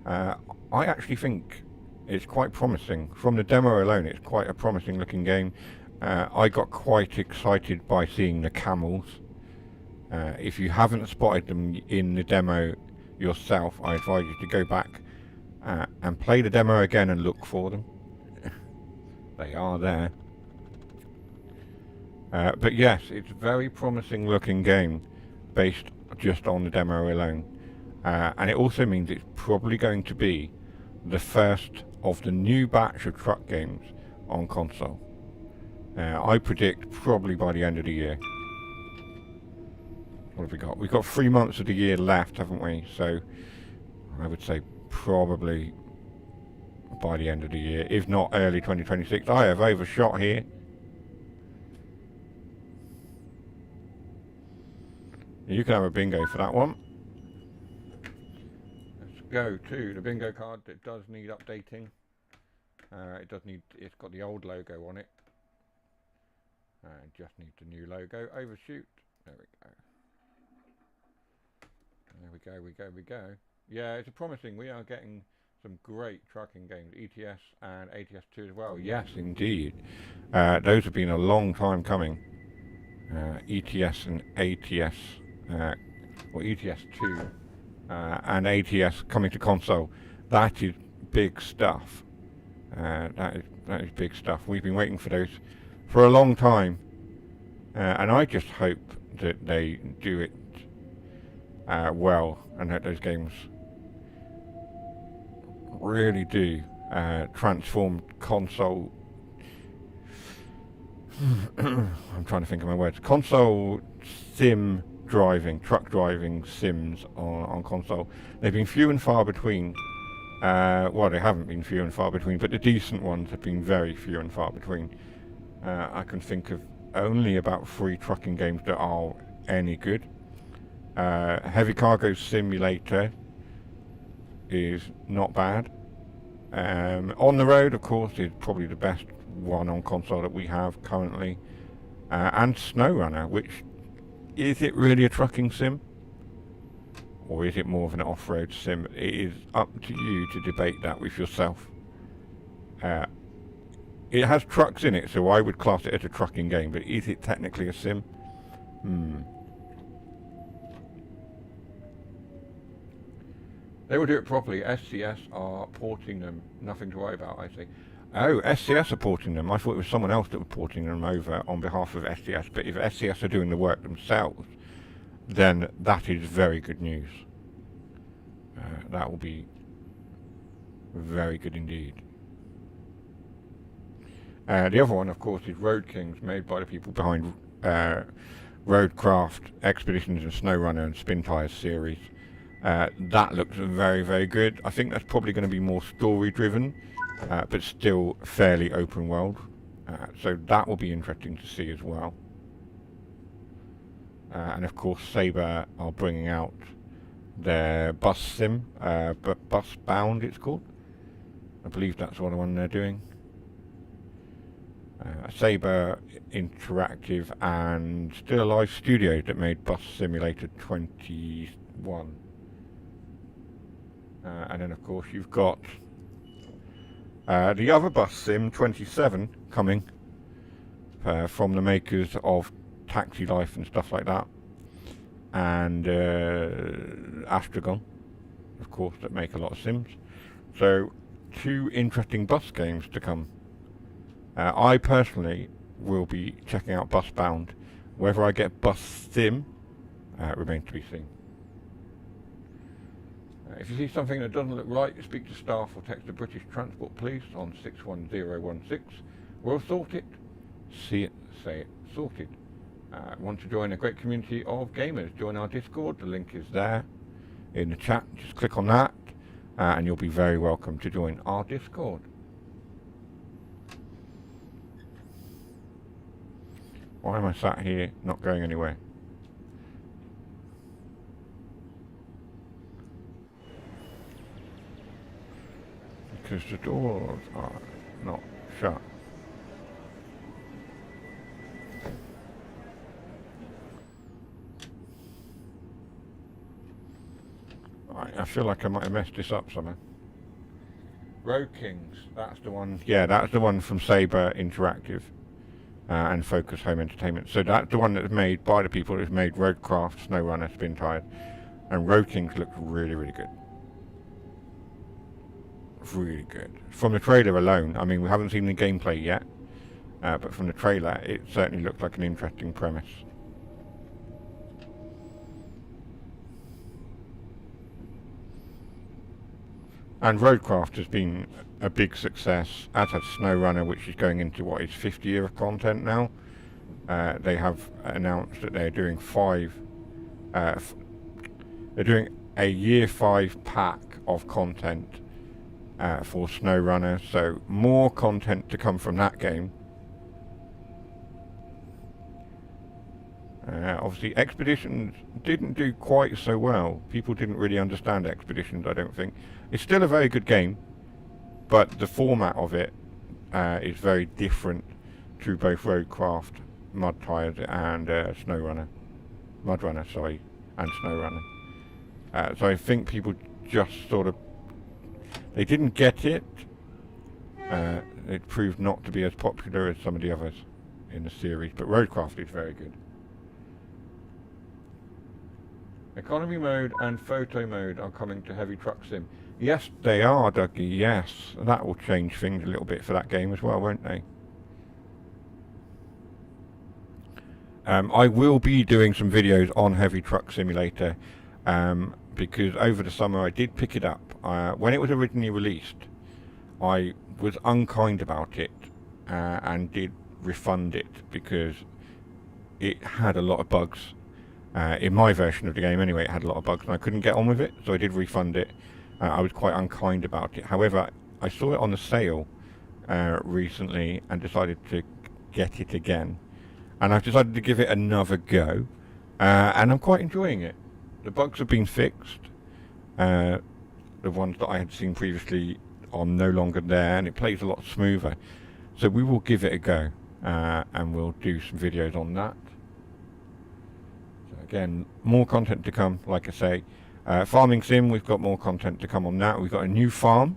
I actually think it's quite promising. From the demo alone, it's quite a promising looking game. I got quite excited by seeing the camels. If you haven't spotted them in the demo yourself, I advise you to go back and play the demo again and look for them. They are there. But yes, it's a very promising looking game based just on the demo alone. And it also means it's probably going to be the first of the new batch of truck games on console. I predict probably by the end of the year. What have we got? We've got 3 months of the year left, haven't we? So I would say probably by the end of the year, if not early 2026. I have overshot here. You can have a bingo for that one. Let's go to the bingo card that does need updating. It's got the old logo on it. Just needs the new logo. Overshoot. There we go. We go. Yeah, it's promising. We are getting some great trucking games. ETS and ATS2 as well. Yes, indeed. Those have been a long time coming. ETS and ATS, or ETS2 and ATS coming to console. That is big stuff. That is big stuff. We've been waiting for those for a long time, and I just hope that they do it well, and that those games really do transform console. I'm trying to think of my words. Console sim driving, truck driving sims on console. They've been few and far between. Well, they haven't been few and far between, but the decent ones have been very few and far between. I can think of only about 3 trucking games that are any good. Heavy Cargo Simulator is not bad. On the Road, of course, is probably the best one on console that we have currently. And SnowRunner, which, is it really a trucking sim? Or is it more of an off-road sim? It is up to you to debate that with yourself. It has trucks in it, so I would class it as a trucking game, but is it technically a sim? They will do it properly. SCS are porting them. Nothing to worry about, I see. Oh, SCS are porting them. I thought it was someone else that was porting them over on behalf of SCS, but if SCS are doing the work themselves, then that is very good news. That will be very good indeed. The other one, of course, is Road Kings, made by the people behind Roadcraft, Expeditions and SnowRunner and Spin Tires series. That looks very, very good. I think that's probably going to be more story-driven, but still fairly open world. So that will be interesting to see as well. And of course, Sabre are bringing out their bus sim, Bus Bound it's called. I believe that's what the one they're doing. Sabre Interactive and Still Alive Studios that made Bus Simulator 21. And then of course you've got the other bus sim 27 coming from the makers of Taxi Life and stuff like that, and Astragon, of course, that make a lot of sims. So 2 interesting bus games to come. I personally will be checking out Bus Bound. Whether I get Bus Sim remains to be seen. If you see something that doesn't look right, speak to staff or text the British Transport Police on 61016. We'll sort it. See it, say it, sorted. Want to join a great community of gamers? Join our Discord. The link is there in the chat. Just click on that and you'll be very welcome to join our Discord. Why am I sat here not going anywhere? Because the doors are not shut. Right, I feel like I might have messed this up somehow. Road Kings, that's the one. Yeah, that's the one from Sabre Interactive and Focus Home Entertainment. So that's the one that's made by the people who've made Roadcraft, SnowRunner, Spin Tires, and Road Kings looks really, really good. Really good. From the trailer alone, I mean, we haven't seen the gameplay yet, but from the trailer, it certainly looks like an interesting premise. And Roadcraft has been a big success, as has SnowRunner, which is going into what is 50 year of content now. They have announced that they're doing they're doing a year 5 pack of content for SnowRunner, so more content to come from that game. Obviously, Expeditions didn't do quite so well. People didn't really understand Expeditions, I don't think. It's still a very good game, but the format of it is very different to both Roadcraft, Mud Tires, and SnowRunner. Mudrunner, sorry, and SnowRunner. So I think people just sort of... They didn't get it. It proved not to be as popular as some of the others in the series, but Roadcraft is very good. Economy mode and photo mode are coming to Heavy Truck Sim. Yes, they are, Dougie, yes. That will change things a little bit for that game as well, won't they? I will be doing some videos on Heavy Truck Simulator because over the summer I did pick it up. When it was originally released, I was unkind about it and did refund it because it had a lot of bugs. In my version of the game anyway, it had a lot of bugs and I couldn't get on with it, so I did refund it. I was quite unkind about it. However, I saw it on the sale recently and decided to get it again. And I've decided to give it another go. And I'm quite enjoying it. The bugs have been fixed. The ones that I had seen previously are no longer there and it plays a lot smoother. So we will give it a go and we'll do some videos on that. Again, more content to come, like I say. Farming Sim, we've got more content to come on that. We've got a new farm.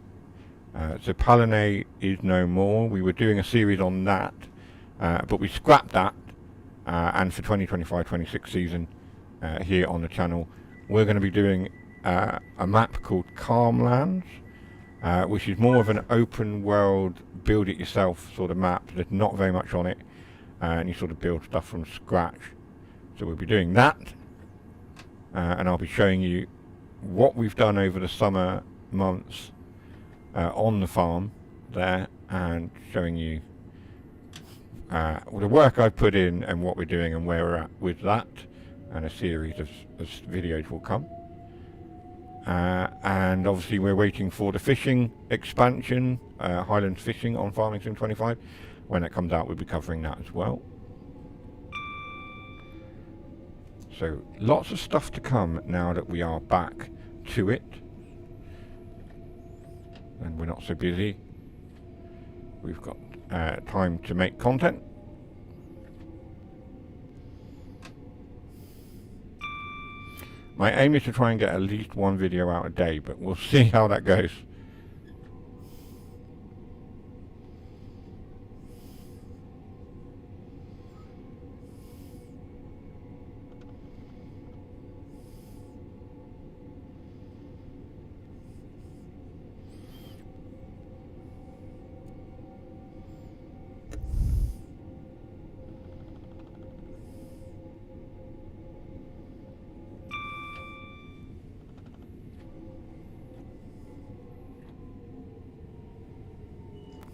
So Palanay is no more. We were doing a series on that, but we scrapped that. And for 2025-26 season, here on the channel, we're going to be doing a map called Calmlands, which is more of an open world, build it yourself sort of map. There's not very much on it, and you sort of build stuff from scratch. So we'll be doing that, and I'll be showing you what we've done over the summer months on the farm there, and showing you the work I've put in and what we're doing and where we're at with that, and a series of videos will come. And obviously we're waiting for the fishing expansion, Highlands Fishing on Farming Sim 25. When it comes out, we'll be covering that as well. So lots of stuff to come now that we are back to it and we're not so busy. We've got time to make content. My aim is to try and get at least one video out a day, but we'll see how that goes.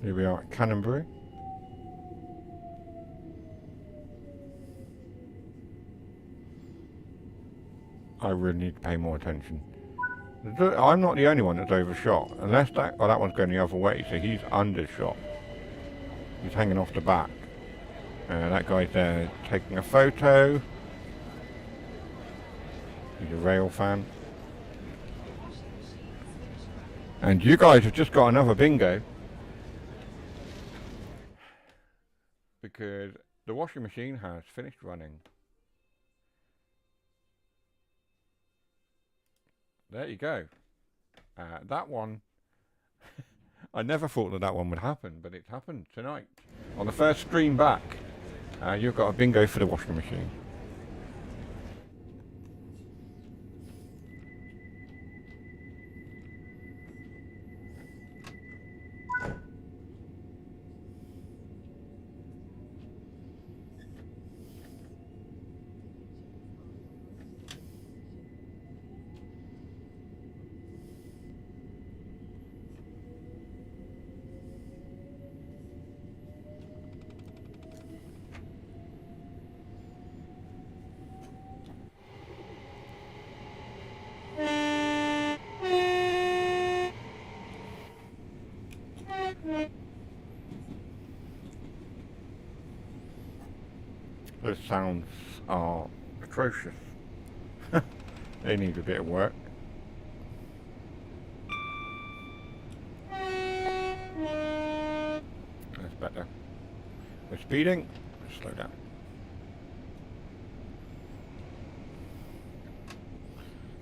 Here we are at Canonbury. I really need to pay more attention. I'm not the only one that's overshot. Unless that... Oh, that one's going the other way, so he's undershot. He's hanging off the back. That guy's there taking a photo. He's a rail fan. And you guys have just got another bingo. Because the washing machine has finished running. There you go. That one, I never thought that one would happen, but it's happened tonight. On the first stream back, you've got a bingo for the washing machine. Those sounds are atrocious. They need a bit of work. That's better. We're speeding. Slow down.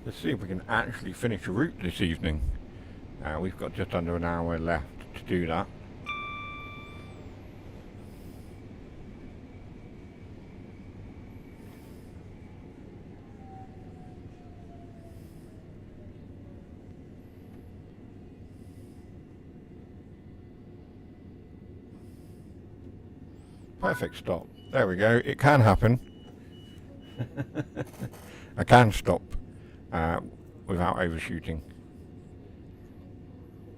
Let's see if we can actually finish a route this evening. We've got just under an hour left to do that. Perfect stop. There we go. It can happen. I can stop without overshooting.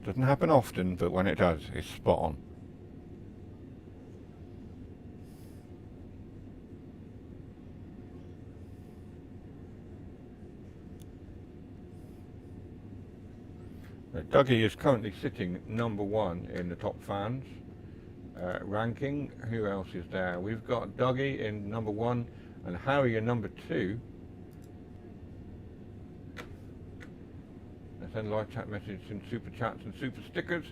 Doesn't happen often, but when it does, it's spot on. Dougie is currently sitting number 1 in the top fans ranking. Who else is there? We've got Dougie in number 1 and Harry in number 2. And send live chat messages and super chats and super stickers.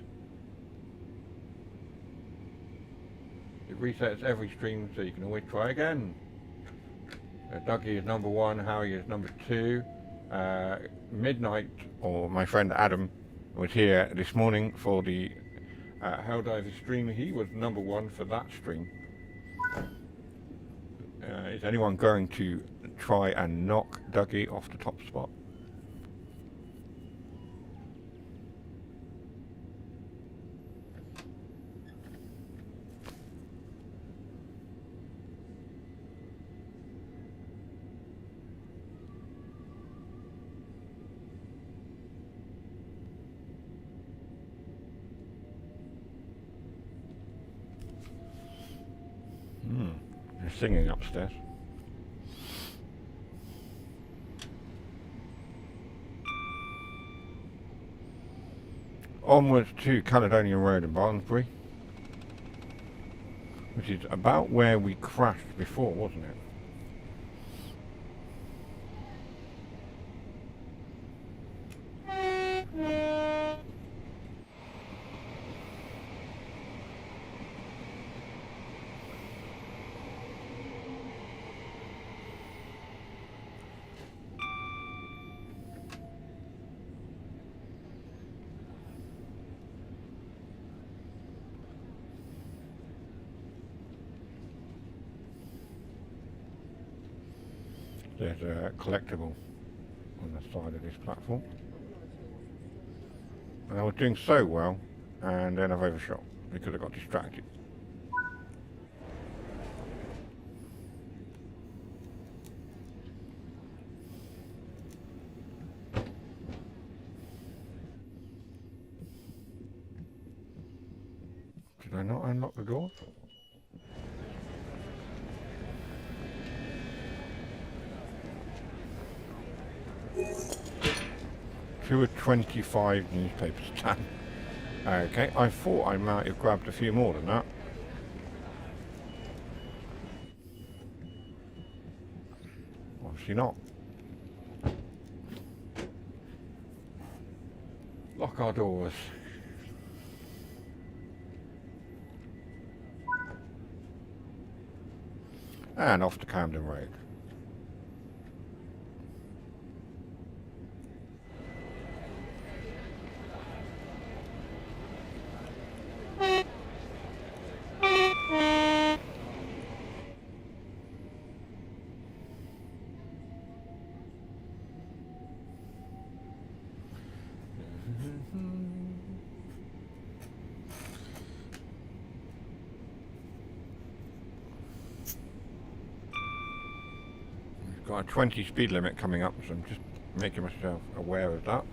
It resets every stream, so you can always try again. Dougie is number 1, Harry is number 2. Midnight, or my friend Adam, was here this morning for the Helldiver stream. He was number 1 for that stream. Is anyone going to try and knock Dougie off the top spot? They're singing upstairs. Onwards to Caledonia Road in Barnsbury, which is about where we crashed before, wasn't it? There's a collectible on the side of this platform. And I was doing so well, and then I've overshot because I got distracted. Did I not unlock the door? Two of 25 newspapers done. Okay, I thought I might have grabbed a few more than that. Obviously not. Lock our doors. And off to Camden Road. Got a 20 speed limit coming up, so I'm just making myself aware of that.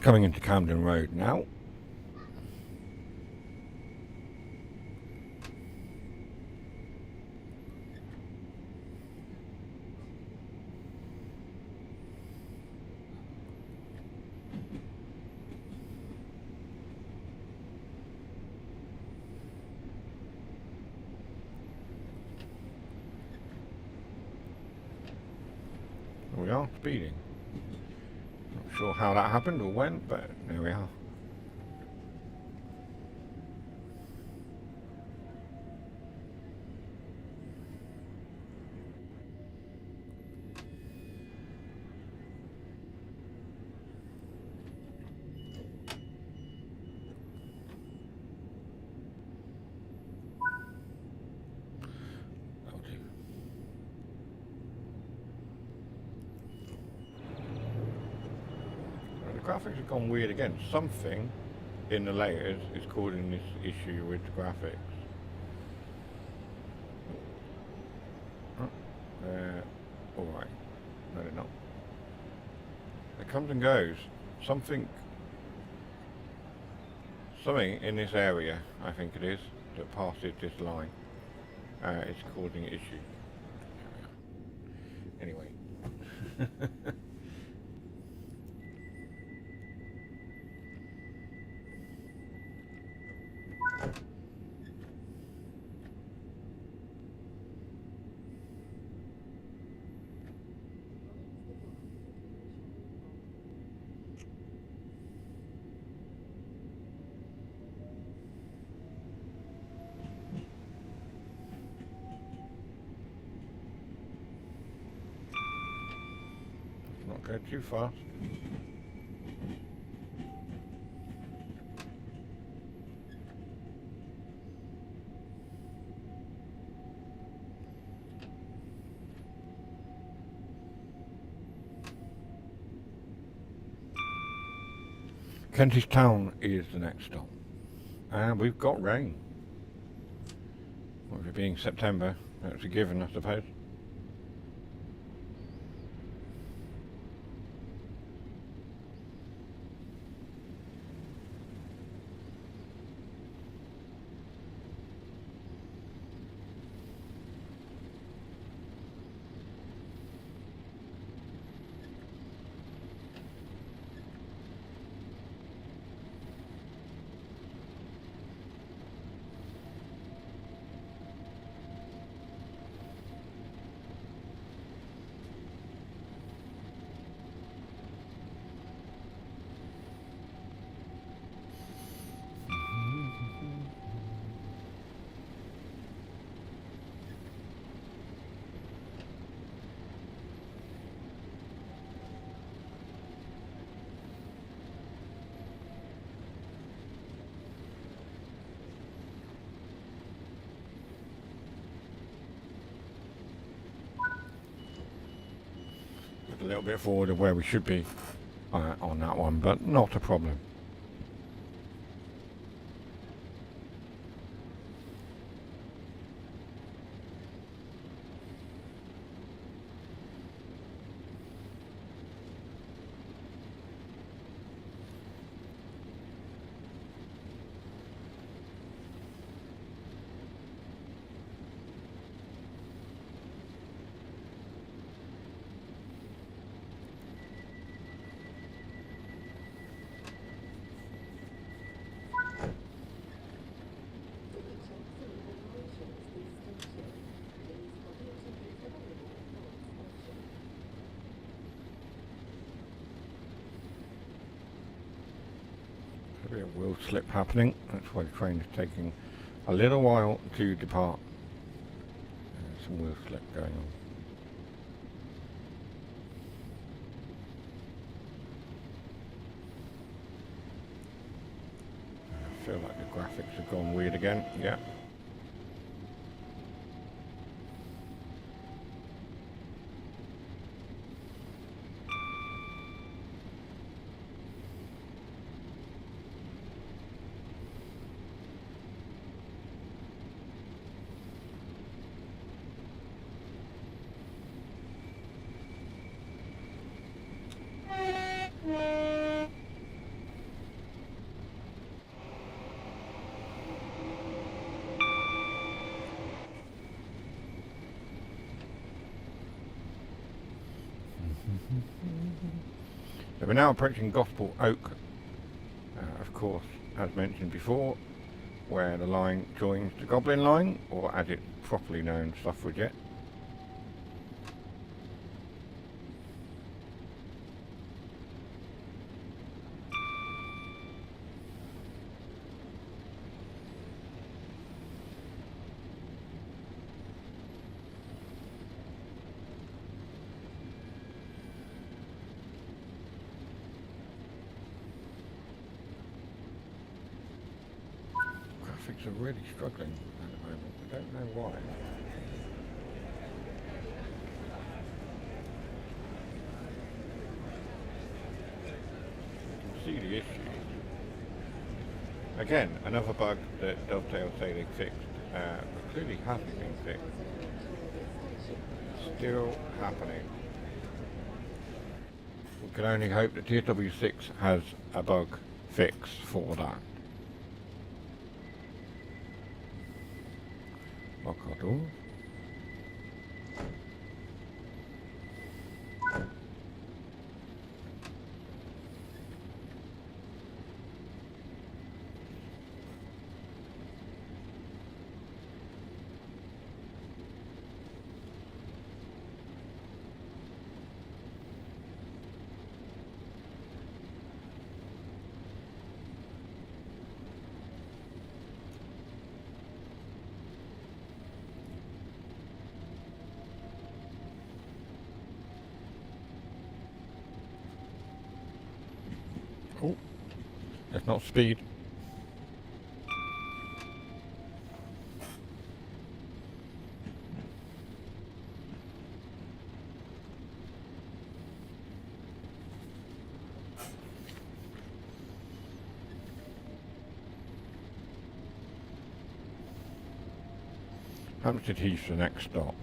just coming into Camden Road now. We are speeding. Not sure how that happened or when, but there we are. The graphics have gone weird again. Something in the layers is causing this issue with the graphics. Alright. No, they're not. It comes and goes. Something in this area, I think it is, that passes this line is causing an issue. Anyway. Not go too fast. Kentish Town is the next stop. And we've got rain. With it being September, that's a given, I suppose. A little bit forward of where we should be on that one, but not a problem. A wheel slip happening. That's why the train is taking a little while to depart. Some wheel slip going on. I feel like the graphics have gone weird again. Yeah. We're now approaching Gospel Oak, of course, as mentioned before, where the line joins the Goblin Line, or as it's properly known, Suffragette. Graphics are really struggling at the moment. I don't know why. You can see the issue. Again, another bug that Dovetail say they fixed, but clearly hasn't been fixed. Still happening. We can only hope that TSW6 has a bug fix for that. Lock our door. Oh, that's not speed. Hampstead Heath's the next stop.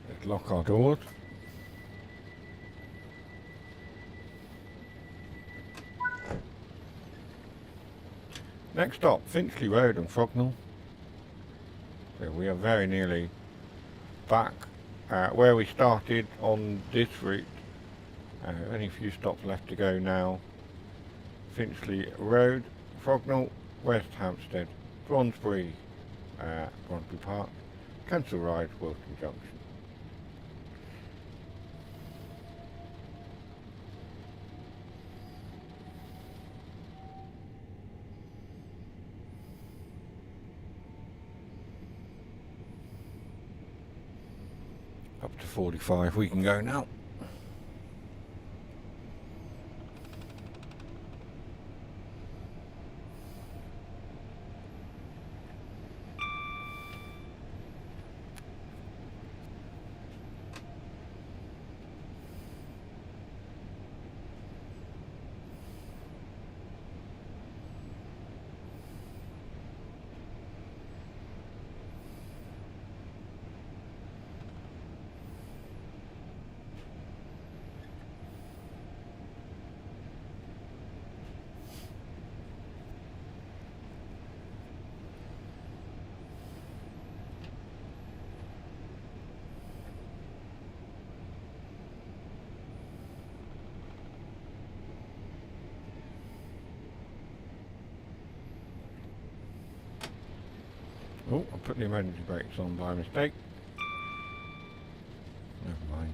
Let's lock our doors. Next stop, Finchley Road and Frognall. So we are very nearly back where we started on this route. Only a few stops left to go now. Finchley Road, Frognall, West Hampstead, Bronsbury, Bronsbury Park, Kensal Rise, Wilton Junction. Up to 45 we can go now. Oh, I put the emergency brakes on by mistake. Never mind.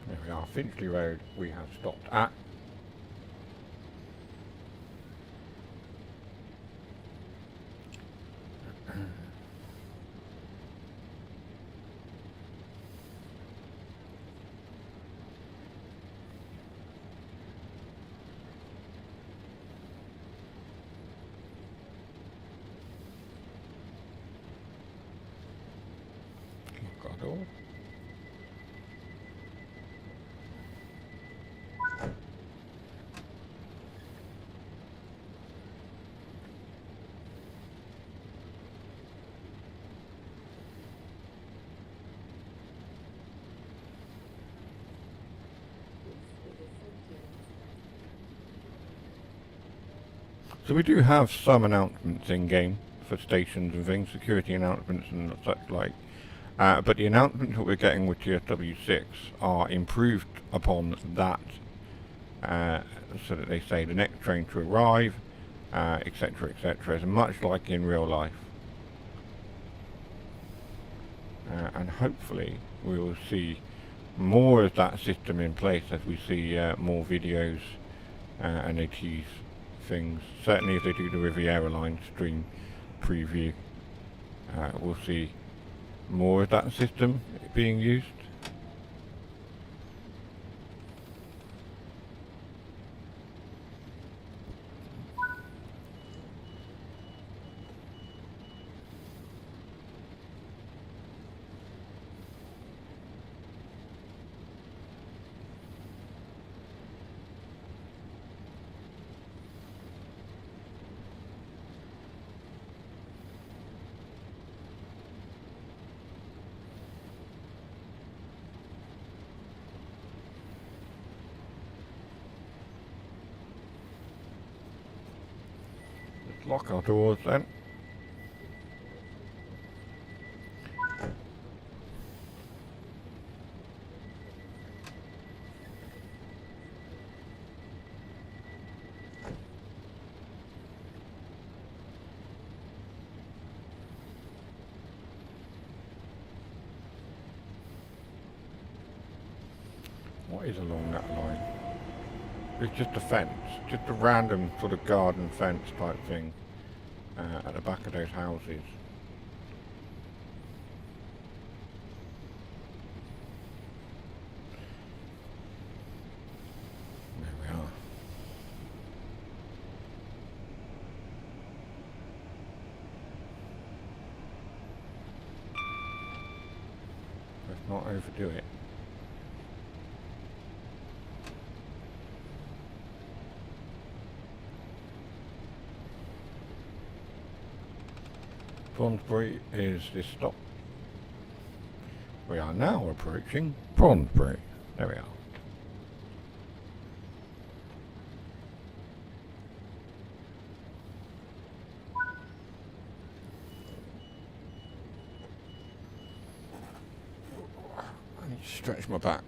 There we are, Finchley Road we have stopped at. Lock our door. So we do have some announcements in game for stations and things, security announcements and such like. But the announcements that we're getting with GSW6 are improved upon that, so that they say the next train to arrive, etc., etc., is much like in real life. And hopefully we will see more of that system in place as we see more videos and they tease things. Certainly if they do the Riviera line stream preview, we'll see more of that system being used. Let's lock our doors then. What is along that line? It's just a fence, just a random sort of garden fence type thing at the back of those houses. There we are. Let's not overdo it. Brondesbury is this stop. We are now approaching Brondesbury. There we are. I need to stretch my back.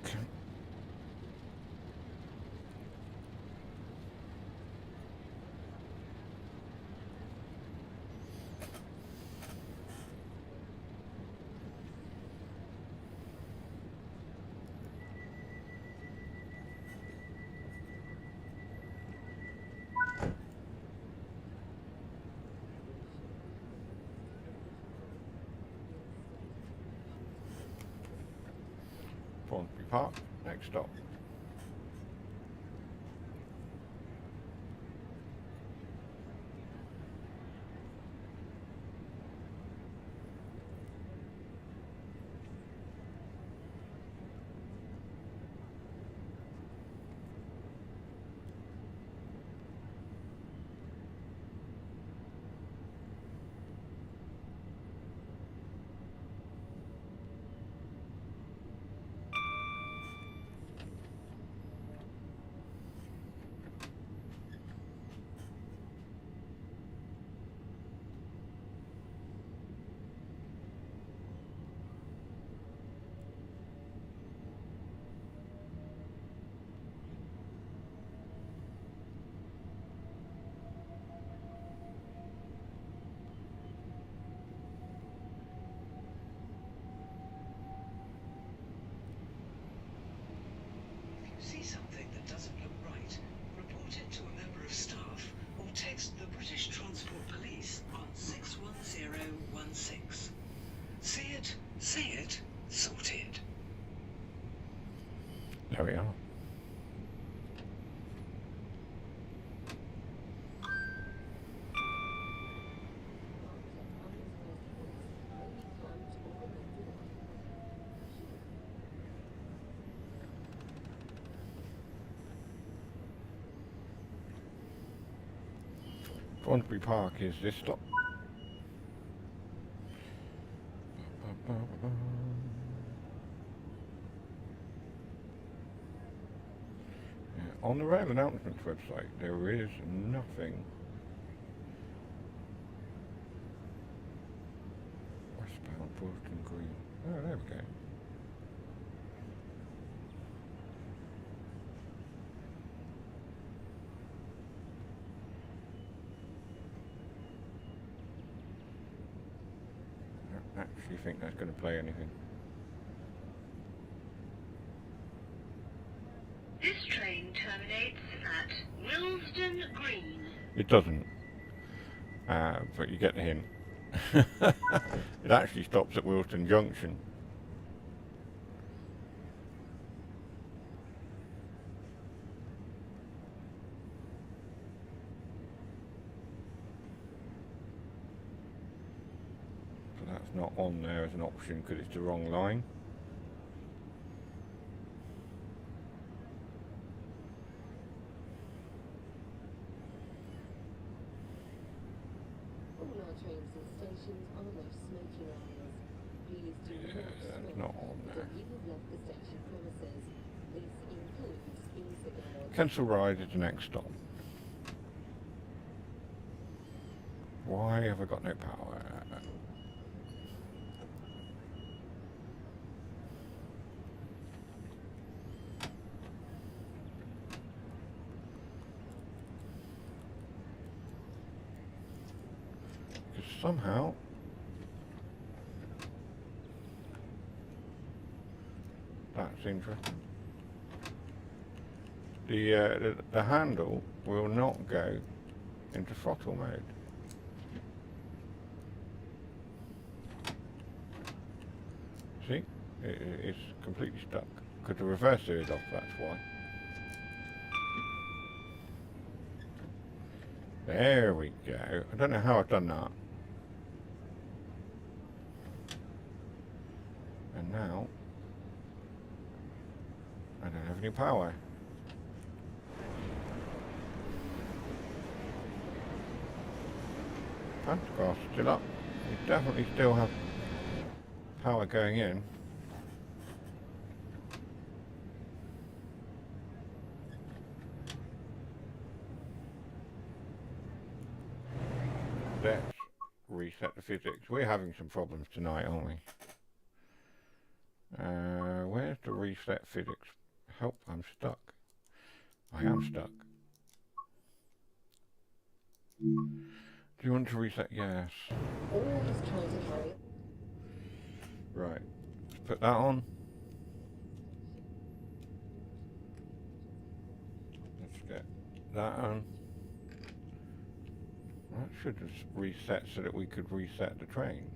Brondesbury Park, next stop. see something that doesn't look right, report it to a member of staff or text the British Transport Police on 61016. See it, say it, sorted. There we are. Swansbury Park is this stop. Yeah, on the rail announcements website, there is nothing. Westbound Boston Green. Oh, there we go. I don't actually think that's going to play anything. This train terminates at Willesden Green. It doesn't, but you get the hint. It actually stops at Wilston Junction. So that's not on there as an option because it's the wrong line. All our trains and stations are no smoking areas. Please do Yeah, not that's smoke not on there. until you have left the station premises. This includes e-cigarettes. Kensal Rise is the next stop. Why have I got no power? Because somehow that's interesting. The handle will not go into throttle mode. See, it's completely stuck because the reverser is off. That's why. There we go. I don't know how I've done that. And now I don't have any power. Pantograph still up. We definitely still have power going in. Let's reset the physics. We're having some problems tonight, aren't we? Where's the reset physics? Help, I'm stuck. I am stuck. Do you want to reset? Yes. Always try to carry. Right. Let's put that on. Let's get that on. That should have reset so that we could reset the train.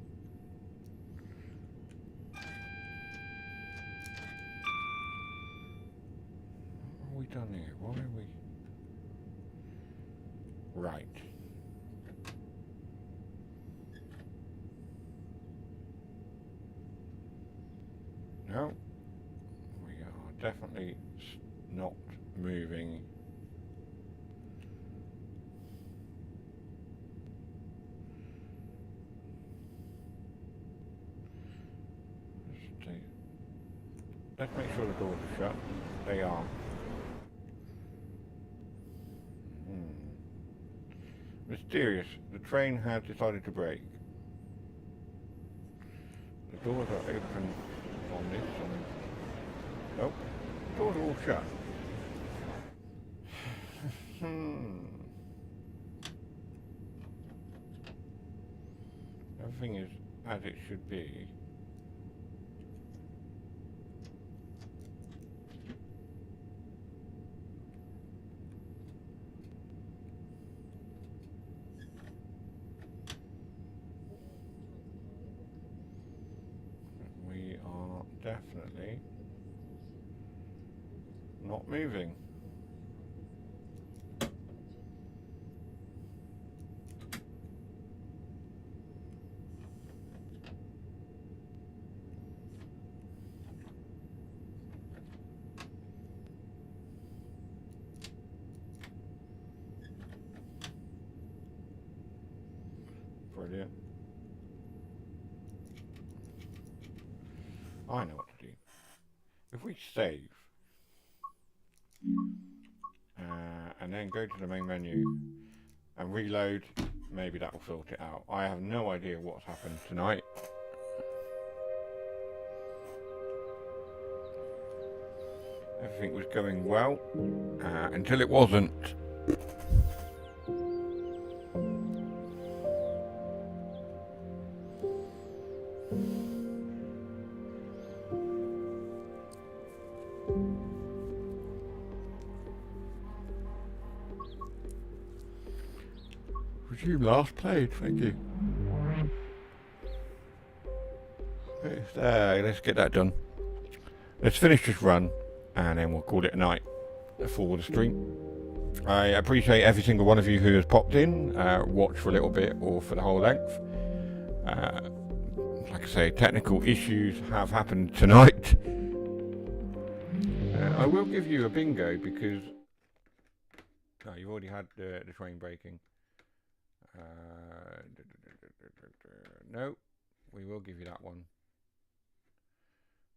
What have we done here? Why are we... Right. No. We are definitely not moving. Let's make sure the doors are shut. They are. Mysterious. The train has decided to brake. The doors are open on this side. Nope. The doors are all shut. Everything is as it should be. definitely not moving. Brilliant. I know what to do. If we save and then go to the main menu and reload, maybe that will sort it out. I have no idea what's happened tonight. Everything was going well until it wasn't. Resume last played, thank you. Let's get that done. Let's finish this run and then we'll call it a night for the stream. I appreciate every single one of you who has popped in, watched for a little bit or for the whole length. Like I say, technical issues have happened tonight. I will give you a bingo because you've already had the train breaking. No, we will give you that one.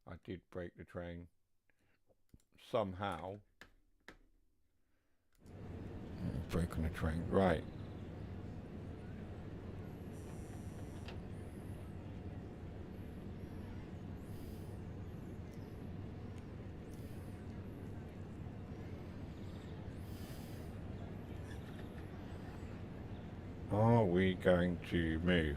I did break the train somehow. Broken the train, right. Are we going to move?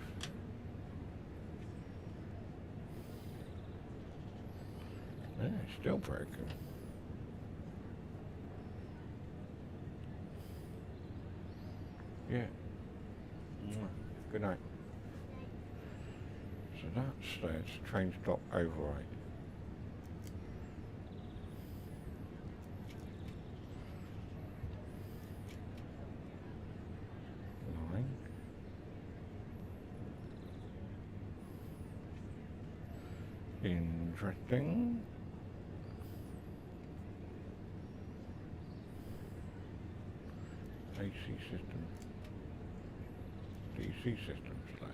It's still broken. Yeah. Good night. So that's train stop override. Interesting. AC system. DC system select.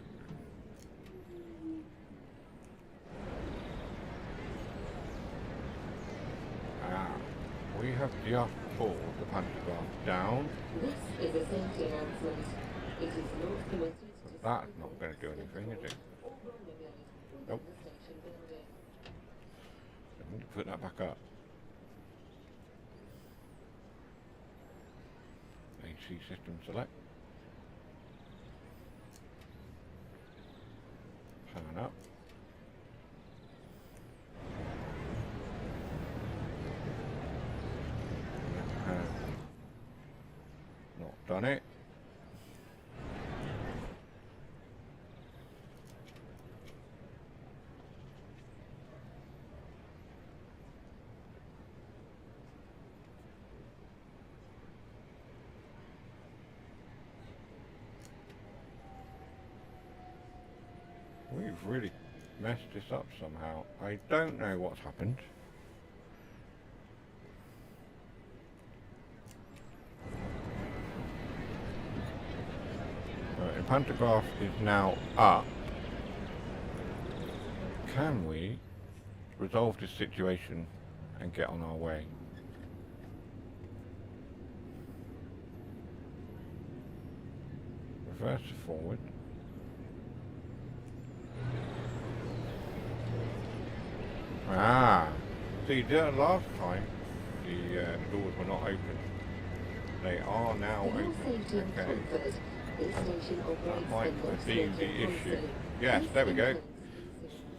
We have just pulled the pantograph down. This is a safety announcement. It is not permitted to... That's not going to do anything, is it? Nope. I need to put that back up. AC system select. Sign up. Not done it. We've really messed this up somehow. I don't know what's happened. The pantograph is now up. Can we resolve this situation and get on our way? Reverse forward. So you did it last time. The doors were not open. They are now open. Okay. That might be the issue. Yes, there we go.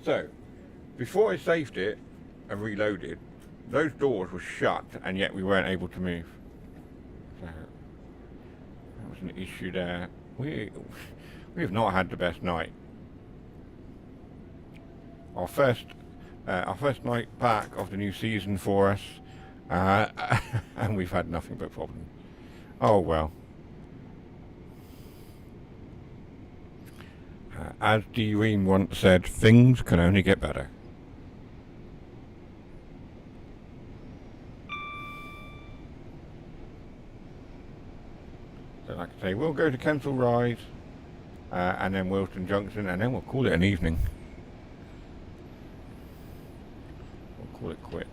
So, before I saved it and reloaded, those doors were shut and yet we weren't able to move. So, that was an issue there. We have not had the best night. Our first our first night back of the new season for us, and we've had nothing but problems. Oh well. As Dean once said, things can only get better. So like I say, we'll go to Kensal Rise, and then Wilton Junction, and then we'll call it an evening. We'll call it quits.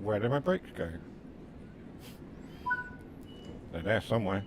Where did my brakes go? They're there somewhere.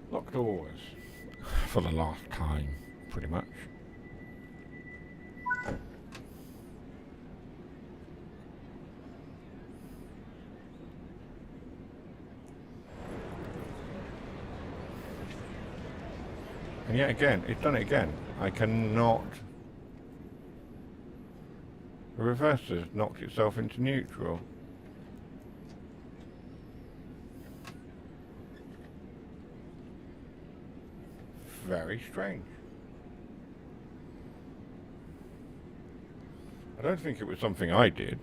Locked doors. For the last time, pretty much. And yet again, it's done it again. I cannot... The reverse has knocked itself into neutral. Very strange. I don't think it was something I did,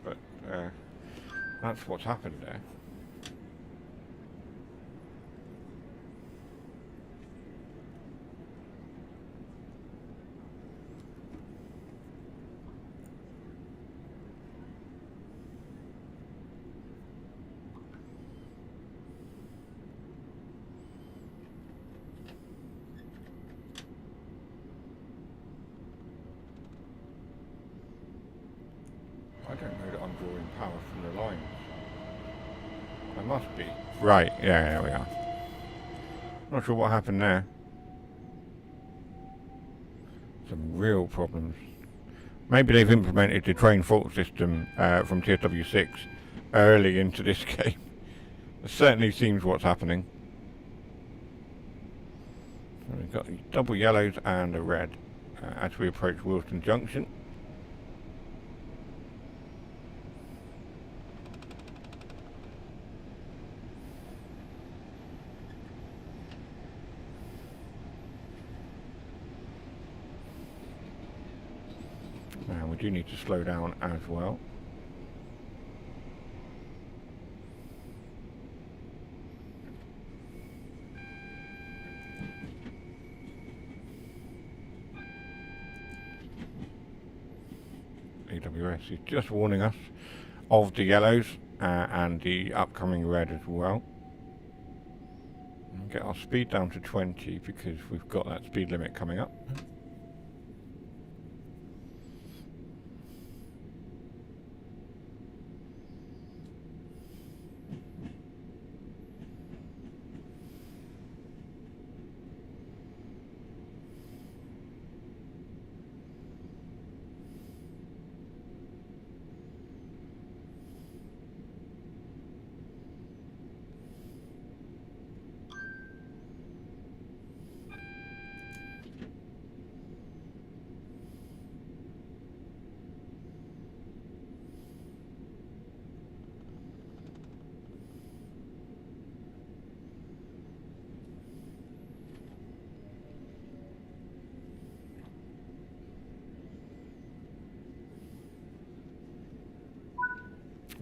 but that's what's happened there. I don't know that I'm drawing power from the lines. I must be. Right, yeah, there we are. Not sure what happened there. Some real problems. Maybe they've implemented the train fault system from TSW6 early into this game. It certainly seems what's happening. So we've got double yellows and a red as we approach Wilton Junction. Now we do need to slow down as well. AWS is just warning us of the yellows and the upcoming red as well. And get our speed down to 20 because we've got that speed limit coming up.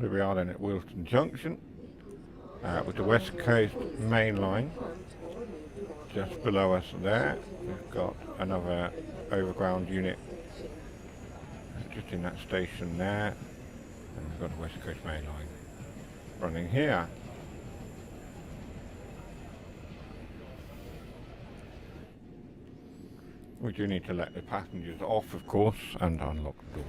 Here we are then at Wilton Junction with the West Coast main line just below us there. We've got another overground unit just in that station there. And we've got the West Coast Main Line running here. We do need to let the passengers off, of course, and unlock the doors.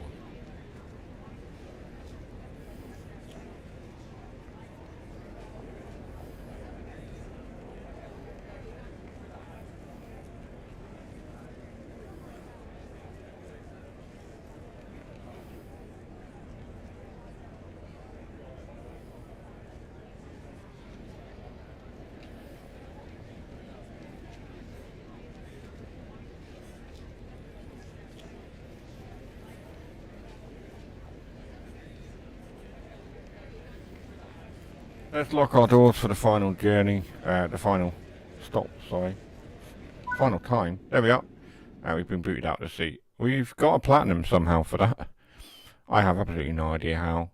Let's lock our doors for the final journey, the final stop, sorry. Final time. There we are. We've been booted out to sea. We've got a platinum somehow for that. I have absolutely no idea how.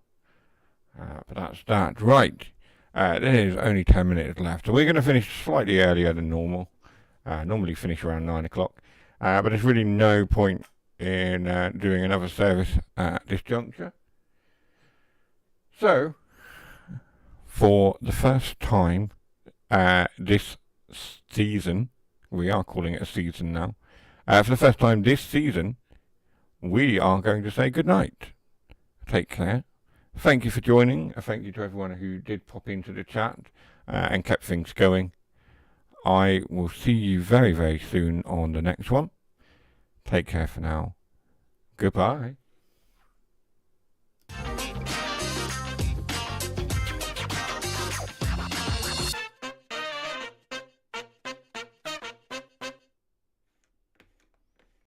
But that's that. Right. There's only 10 minutes left. So we're going to finish slightly earlier than normal. Normally finish around 9 o'clock. But there's really no point in doing another service at this juncture. So, for the first time this season, we are calling it a season now, for the first time this season, we are going to say goodnight. Take care. Thank you for joining. Thank you to everyone who did pop into the chat and kept things going. I will see you very, very soon on the next one. Take care for now. Goodbye.